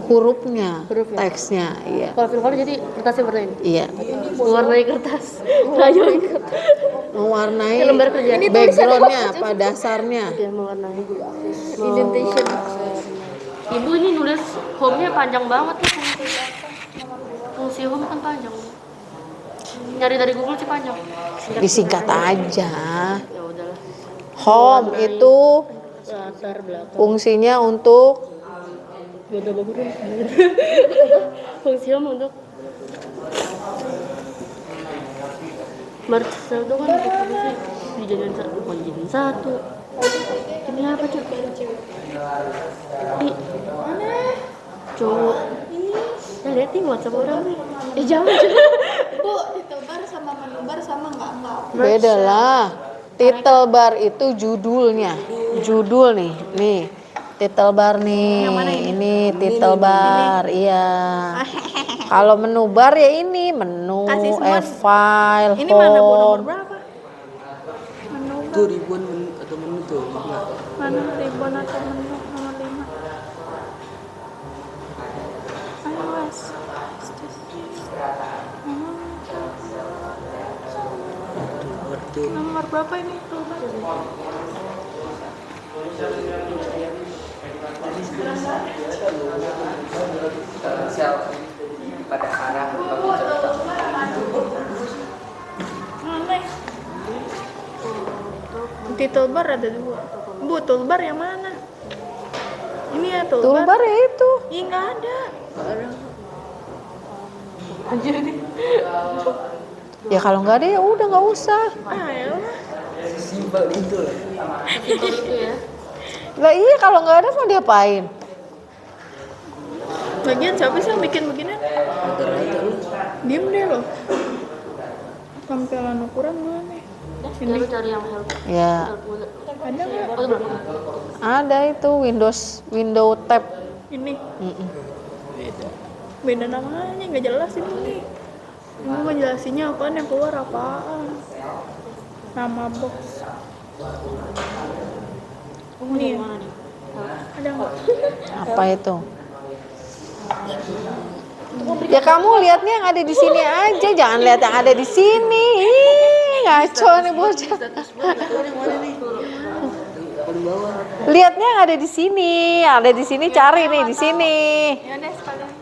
hurufnya, teksnya, iya. Kalau fill color jadi kertasnya warna ini. Iya. Mewarnai kertas. Mewarnai kertas. Mewarnai Lembar kerja. backgroundnya apa dasarnya. Dia mewarnai. Indentation. Ibu ini nulis home-nya panjang banget nih. Fungsi home kan panjang. Nyari dari Google sih panjang. Disingkat aja. Ya udahlah. Home itu Latar belakang. fungsinya untuk Udah bagus. Fungsi home untuk Marcel itu kan dijadiin satu. Ini apa cuy? Ini mana? Cowok. Ya lihat nih WhatsApp orang nih. Jangan. Bu, ditebar sama menebar sama enggak? beda lah. Title bar itu judulnya. Judul nih. Title bar nih. Ini title bar. Iya. Kalau menu bar ya ini menu, file, Ini mana Bu, nomor home. berapa? Itu ribuan atau menu tuh? Enggak. Mana ribbon atau menu nomor 5? Ayo Mas. Nomor berapa ini? Sel pada arah Mana? Title bar ada 2. Bu, toolbar yang mana? Ini ya toolbar. Toolbar ya itu. Ih, nggak ada. Ya kalau nggak ada ya udah nggak usah. Ah, ya udah. Simpel itu lah. Lah iya kalau nggak ada mau diapain? Lagian siapa sih yang bikin beginian? Diem deh lo. Tampilan ukuran mana? Ini cari yang help. Ya Ada nggak? ada itu window tab. Ini. Beda namanya, nggak jelas ini. Mau ngejelasinnya apaan, yang keluar apaan? Nama box. Ini ya? Ada nggak? Apa itu? Ya kamu lihatnya yang ada di sini aja, jangan lihat yang ada di sini. Ih, ngaco nih bocah. Lihatnya yang ada di sini, cari nih di sini. Ya deh, sekalian.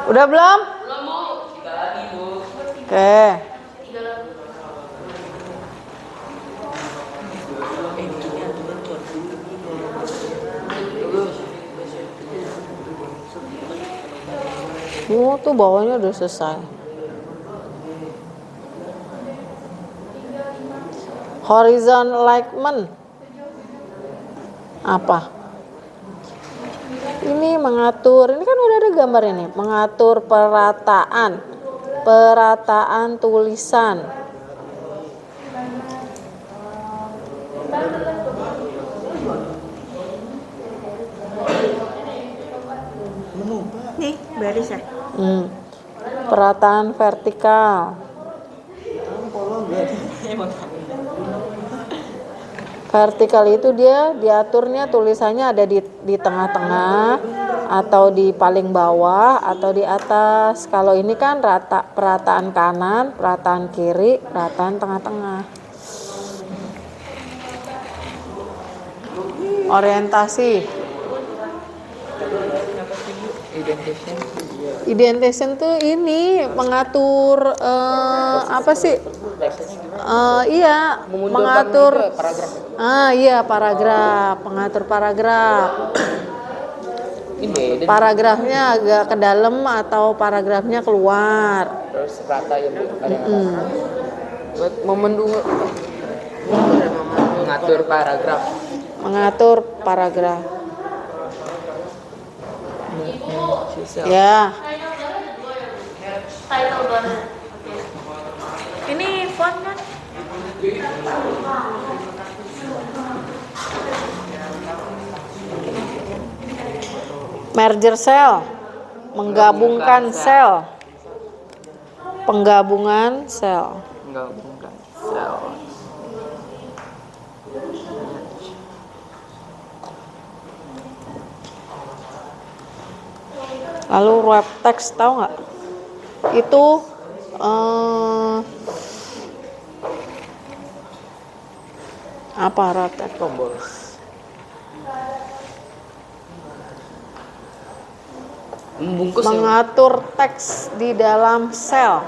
Udah belum? Oke. Oh, tuh bawahnya udah selesai. Horizon alignment. Apa? Ini mengatur, ini kan udah ada gambar ini, mengatur perataan tulisan. Nih, baris ya. Perataan vertikal. Vertikal itu dia diaturnya tulisannya ada di tengah-tengah atau di paling bawah atau di atas. Kalau ini kan rata, perataan kanan, perataan kiri, perataan tengah-tengah. Orientasi. Indentation tuh ini mengatur apa sih? Iya, mengatur paragraf, pengatur paragraf. Paragrafnya agak ke dalam atau paragrafnya keluar. terus rata ya Bu. Buat Mengatur paragraf. Mengatur paragraf. Ya. Title bar. Ini font kan? Merger cell, menggabungkan sel. Penggabungan sel. Menggabungkan sel. Lalu wrap text, tahu nggak? Itu apa wrap text? tombol. Membungkus Mengatur teks di dalam sel.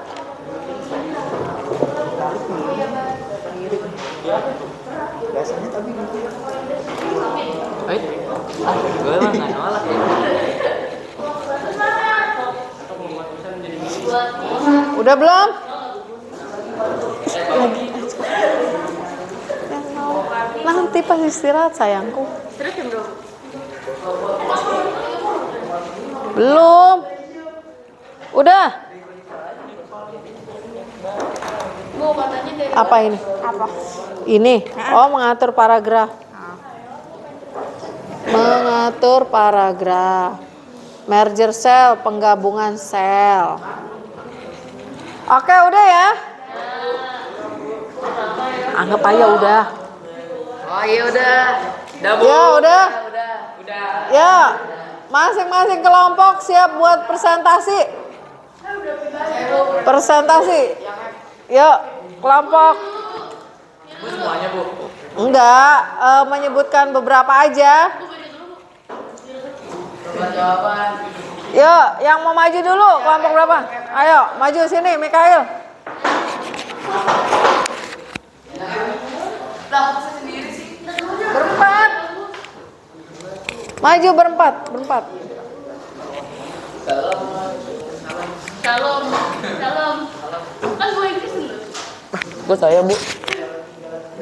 Biasanya tapi gitu. Gue mah nggak nolak ya. Udah belum? Nanti pas istirahat sayangku. Belum. Udah. Bu, katanya dari Apa ini? Apa? Ini. Oh, mengatur paragraf. Mengatur paragraf. Merger cell, penggabungan sel. Oke, udah ya. Anggap aja udah. Oh iya udah. Ya, udah. Ya, masing-masing kelompok siap buat presentasi. Presentasi. Yuk, kelompok. Bu semuanya bu. Enggak, menyebutkan beberapa aja. Jawaban. Yuk, yang mau maju dulu, kelompok berapa? Ayo, maju sini, Mikail. Berempat. Maju berempat. Shalom. Kan gue yang Kristen tuh. Bu saya bu.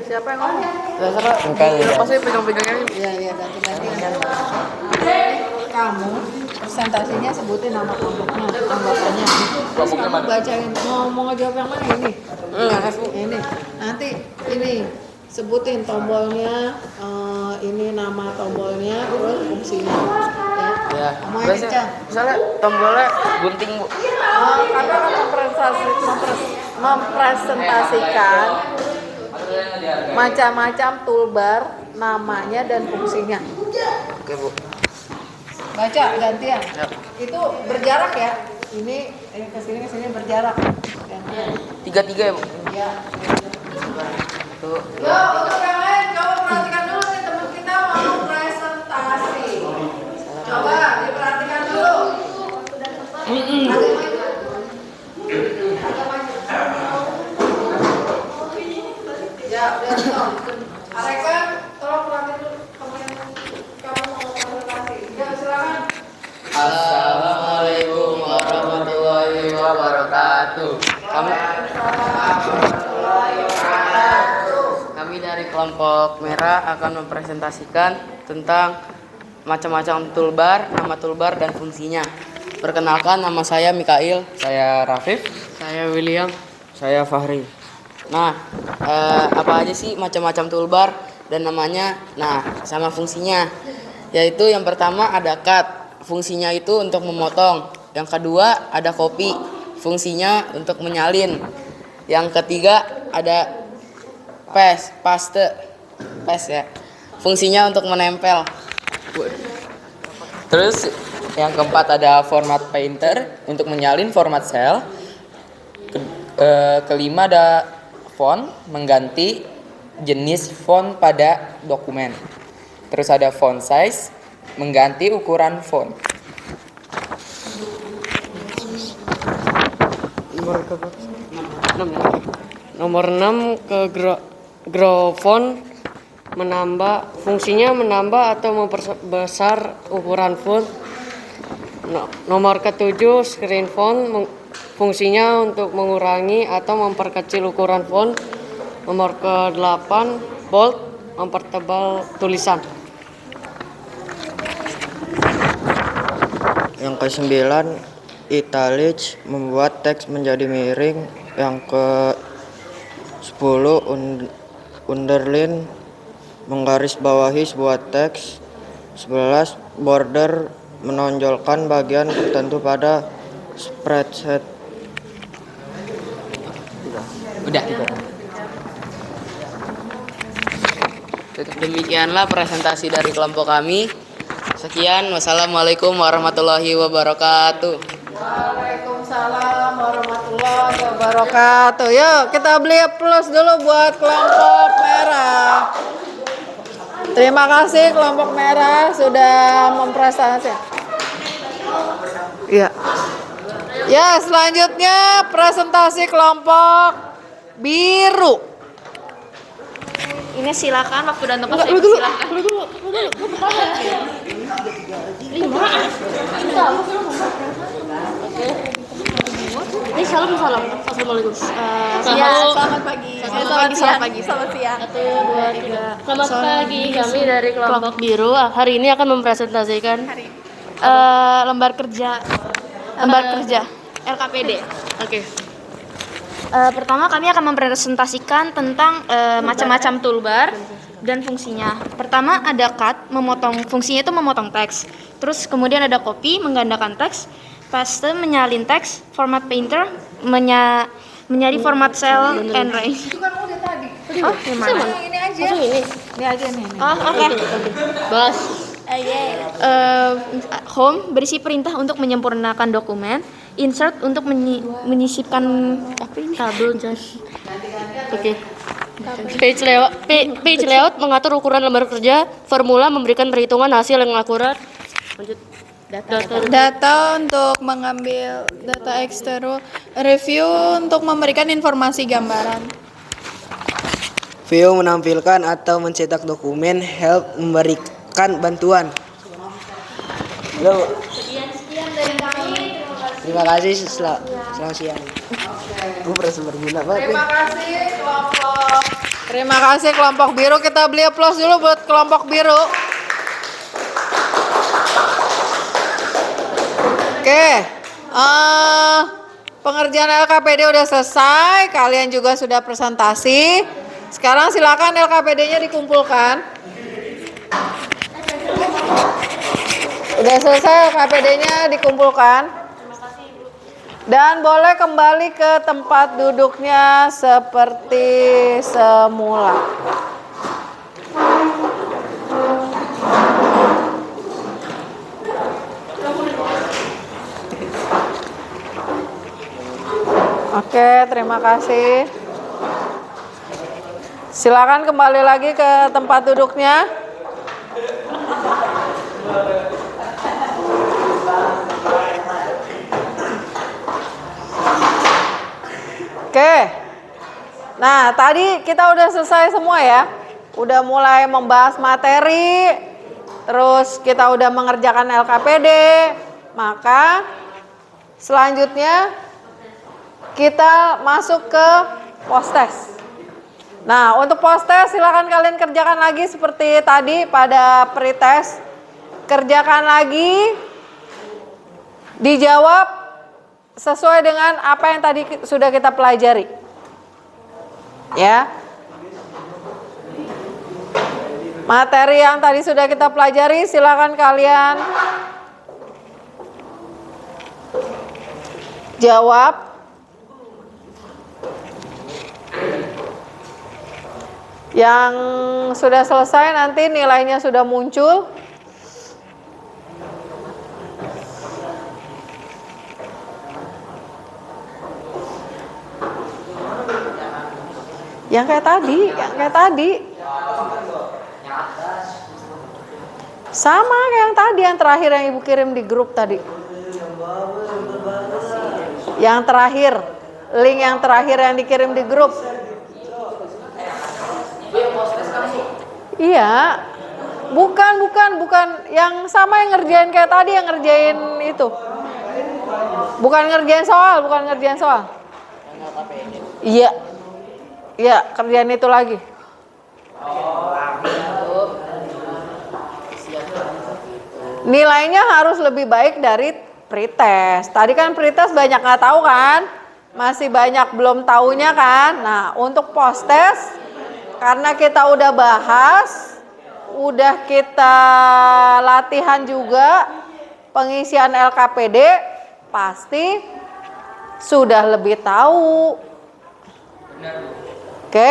Siapa yang ngomong? Mikail. Saya pegang-pegangnya. Iya, ganti-gantian. Kamu presentasinya sebutin nama kelompoknya, anggotanya. Terus kamu bacain, mau ngejawab yang mana ini? Ini. Nanti ini sebutin tombolnya, ini nama tombolnya, terus fungsinya. Ya. Kamu yang kencang. Misalnya tombolnya gunting bu. Kami akan mempresentasikan macam-macam toolbar, namanya dan fungsinya. Oke bu. Baca gantian. Itu berjarak ya. Ini ke sini berjarak. Gantian. 3-3 ya bu. Ya. Tuh. Yo, untuk yang lain coba perhatikan dulu nih teman kita mau presentasi. Coba diperhatikan dulu. Ya, udah stop. Arekan, tolong perhatiin dulu kamu mau presentasi. Ya, silakan. Assalamualaikum warahmatullahi wabarakatuh. Kami dari kelompok merah akan mempresentasikan tentang macam-macam toolbar, nama toolbar dan fungsinya. Perkenalkan, nama saya Mikail, saya Rafif, Saya William. saya Fahri. Nah, apa aja sih macam-macam toolbar dan namanya? Nah, sama fungsinya. Yaitu yang pertama ada cut, fungsinya itu untuk memotong. Yang kedua ada copy, fungsinya untuk menyalin. Yang ketiga ada paste ya, fungsinya untuk menempel. Terus yang keempat ada format painter untuk menyalin format cell. Kelima ada font, mengganti jenis font pada dokumen. Terus ada font size, mengganti ukuran font. Nomor 6 ke grow font fungsinya menambah atau memperbesar ukuran font. Nomor ke-7 screen font fungsinya untuk mengurangi atau memperkecil ukuran font. Nomor ke-8 bold mempertebal tulisan. Yang ke-9 italics membuat teks menjadi miring. Yang ke-10 underline menggarisbawahi sebuah teks. 11 border menonjolkan bagian tertentu pada spreadsheet. Udah. Demikianlah presentasi dari kelompok kami. Sekian, wassalamualaikum warahmatullahi wabarakatuh. Waalaikumsalam warahmatullahi wabarakatuh. Yuk kita beli plus dulu buat kelompok merah. Terima kasih kelompok merah sudah mempresentasikan. Iya. Ya, selanjutnya presentasi kelompok biru. Ini silakan waktu dan tempat saya silakan. Lima. Oke. Ini salam. Assalamualaikum. Selamat pagi. Selamat pagi. Selamat siang. 1, 2, 3. Selamat pagi. Kami dari kelompok biru hari ini akan mempresentasikan lembar kerja LKPD. Oke. Pertama kami akan mempresentasikan tentang macam-macam toolbar dan fungsinya. Pertama ada cut, fungsinya itu memotong teks. Terus kemudian ada copy, menggandakan teks. Paste, menyalin teks. Format painter, menyari format cell and range. Itu kan udah tadi. Oh, gimana? Ini aja. Ini aja nih. Oh, oke. Bos. Home berisi perintah untuk menyempurnakan dokumen. Insert untuk menyisipkan kabel jas. Oke. Page layout mengatur ukuran lembar kerja. Formula memberikan perhitungan hasil yang akurat. Lanjut. Data untuk mengambil data eksternal. Review untuk memberikan informasi gambaran. View menampilkan atau mencetak dokumen. Help memberikan bantuan. Sekian dari kami. Terima kasih, selamat siang. Gue merasa berguna banget. Terima kasih kelompok biru. Kita beli aplaus dulu buat kelompok biru. Oke. Pengerjaan LKPD udah selesai. Kalian juga sudah presentasi. Sekarang silakan LKPD-nya dikumpulkan. Udah selesai LKPD-nya dikumpulkan. Dan boleh kembali ke tempat duduknya seperti semula. Oke, terima kasih. Silakan kembali lagi ke tempat duduknya. Oke. Nah, tadi kita udah selesai semua ya. Udah mulai membahas materi. Terus kita udah mengerjakan LKPD. Maka selanjutnya kita masuk ke post-test. Nah, untuk post-test silakan kalian kerjakan lagi seperti tadi pada pre-test. Kerjakan lagi. Dijawab sesuai dengan apa yang tadi sudah kita pelajari. Ya. Materi yang tadi sudah kita pelajari silakan kalian jawab. Yang sudah selesai nanti nilainya sudah muncul. Yang kayak tadi. Sama kayak yang tadi, yang terakhir yang Ibu kirim di grup tadi. Yang terakhir, link yang terakhir yang dikirim di grup. Iya. Bukan. Yang sama yang ngerjain kayak tadi, yang ngerjain itu. Bukan ngerjain soal. Iya. Iya, kerjaan itu lagi. Nilainya harus lebih baik dari pretest. Tadi kan pretest banyak nggak tahu kan? Masih banyak belum tahunya kan? Nah, untuk post-test, karena kita udah bahas, udah kita latihan juga pengisian LKPD, pasti sudah lebih tahu. Oke.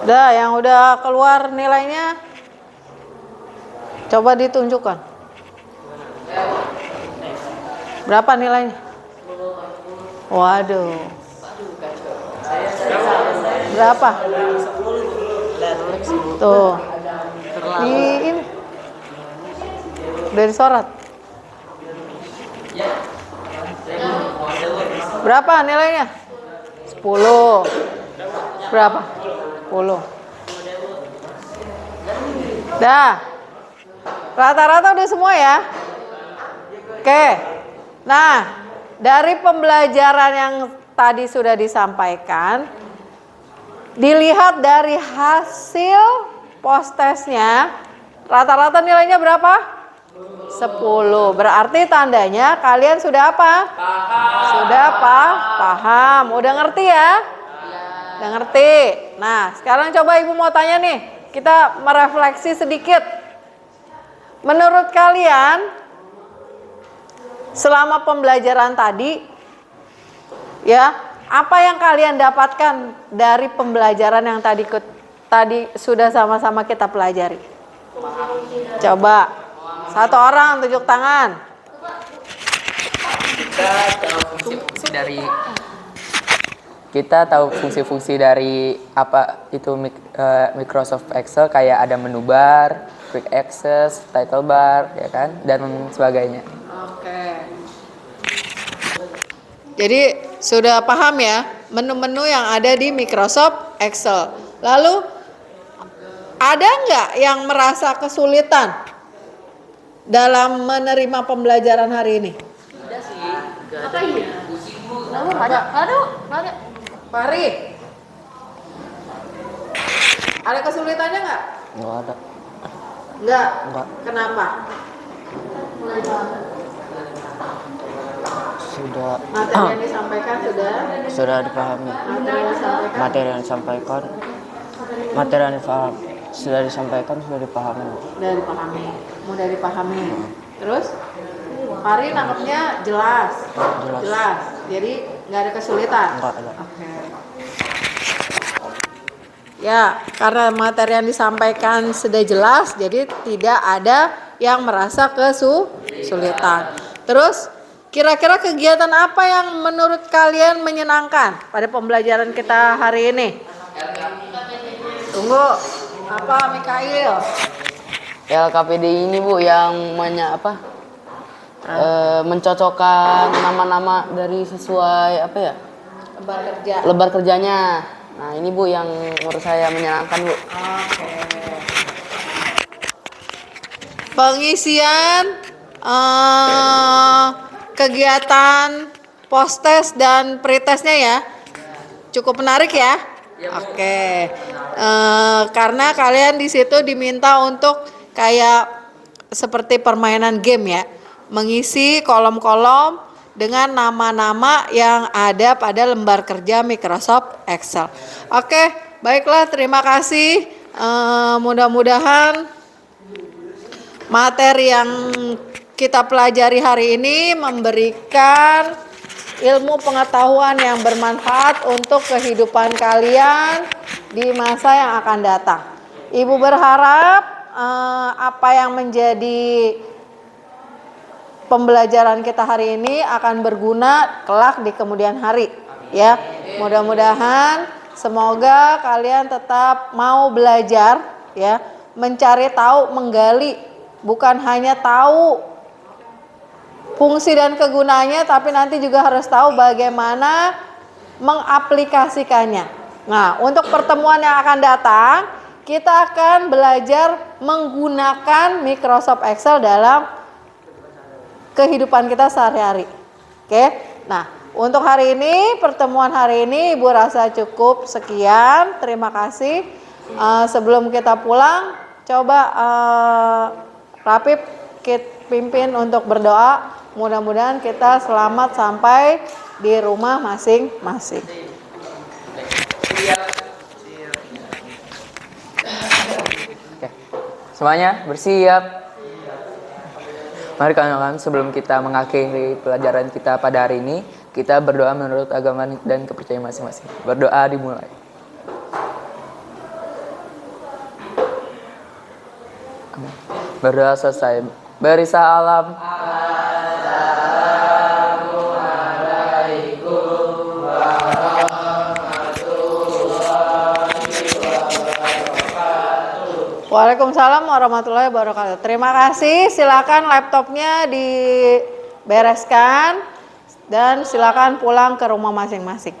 Udah, yang udah keluar nilainya coba ditunjukkan. Berapa nilainya? Waduh. Berapa? Tuh. Ini udah disorot. Berapa nilainya? 10. Berapa? 10. Dah. Rata-rata udah semua ya? Oke. Nah, dari pembelajaran yang tadi sudah disampaikan, dilihat dari hasil post-testnya, rata-rata nilainya berapa? 10. Berarti tandanya kalian sudah apa? Sudah apa? Paham. Udah ngerti ya? Udah ngerti. Nah, sekarang coba Ibu mau tanya nih. Kita merefleksi sedikit. Menurut kalian, selama pembelajaran tadi, ya, apa yang kalian dapatkan dari pembelajaran yang tadi sudah sama-sama kita pelajari? Coba, satu orang tunjuk tangan. Kita tahu fungsi-fungsi dari apa itu Microsoft Excel, kayak ada menu bar, quick access, title bar, ya kan, dan sebagainya. Oke. Jadi sudah paham ya menu-menu yang ada di Microsoft Excel. Lalu ada nggak yang merasa kesulitan dalam menerima pembelajaran hari ini? Tidak sih. Apa iya? Nggak ada. Fahri, ada kesulitannya nggak? Nggak ada. Nggak. Nggak. Kenapa? Sudah Materi yang disampaikan sudah dipahami. materi yang disampaikan Materi yang sudah disampaikan sudah dipahami. mudah dipahami. Terus Fahri nangkepnya jelas. Jadi nggak ada kesulitan. Nggak ada. Oke. Ya, karena materi yang disampaikan sudah jelas, jadi tidak ada yang merasa kesulitan. Terus, kira-kira kegiatan apa yang menurut kalian menyenangkan pada pembelajaran kita hari ini? Tunggu, apa Mikail? LKPD ini Bu yang mencocokkan nama-nama dari sesuai apa ya? Lebar kerjanya. Nah, ini Bu yang menurut saya menyenangkan, Bu. Oke. Pengisian kegiatan post-test dan pre-testnya ya. Cukup menarik ya? Oke. Karena kalian di situ diminta untuk kayak seperti permainan game ya. Mengisi kolom-kolom dengan nama-nama yang ada pada lembar kerja Microsoft Excel. Oke, baiklah, terima kasih. Mudah-mudahan materi yang kita pelajari hari ini memberikan ilmu pengetahuan yang bermanfaat untuk kehidupan kalian di masa yang akan datang. Ibu berharap apa yang menjadi pembelajaran kita hari ini akan berguna kelak di kemudian hari, ya. Mudah-mudahan semoga kalian tetap mau belajar, ya, mencari tahu, menggali, bukan hanya tahu fungsi dan kegunaannya, tapi nanti juga harus tahu bagaimana mengaplikasikannya. Nah, untuk pertemuan yang akan datang, kita akan belajar menggunakan Microsoft Excel dalam kehidupan kita sehari-hari. Oke, nah untuk hari ini, pertemuan hari ini Ibu rasa cukup sekian. Terima kasih. Sebelum kita pulang, coba Rapip pimpin untuk berdoa. Mudah-mudahan kita selamat sampai di rumah masing-masing. Oke. Semuanya bersiap. Mari kawan-kawan, sebelum kita mengakhiri pelajaran kita pada hari ini, kita berdoa menurut agama dan kepercayaan masing-masing. Berdoa dimulai. Berdoa selesai. Beri salam. Waalaikumsalam warahmatullahi wabarakatuh. Terima kasih. Silakan laptopnya dibereskan dan silakan pulang ke rumah masing-masing.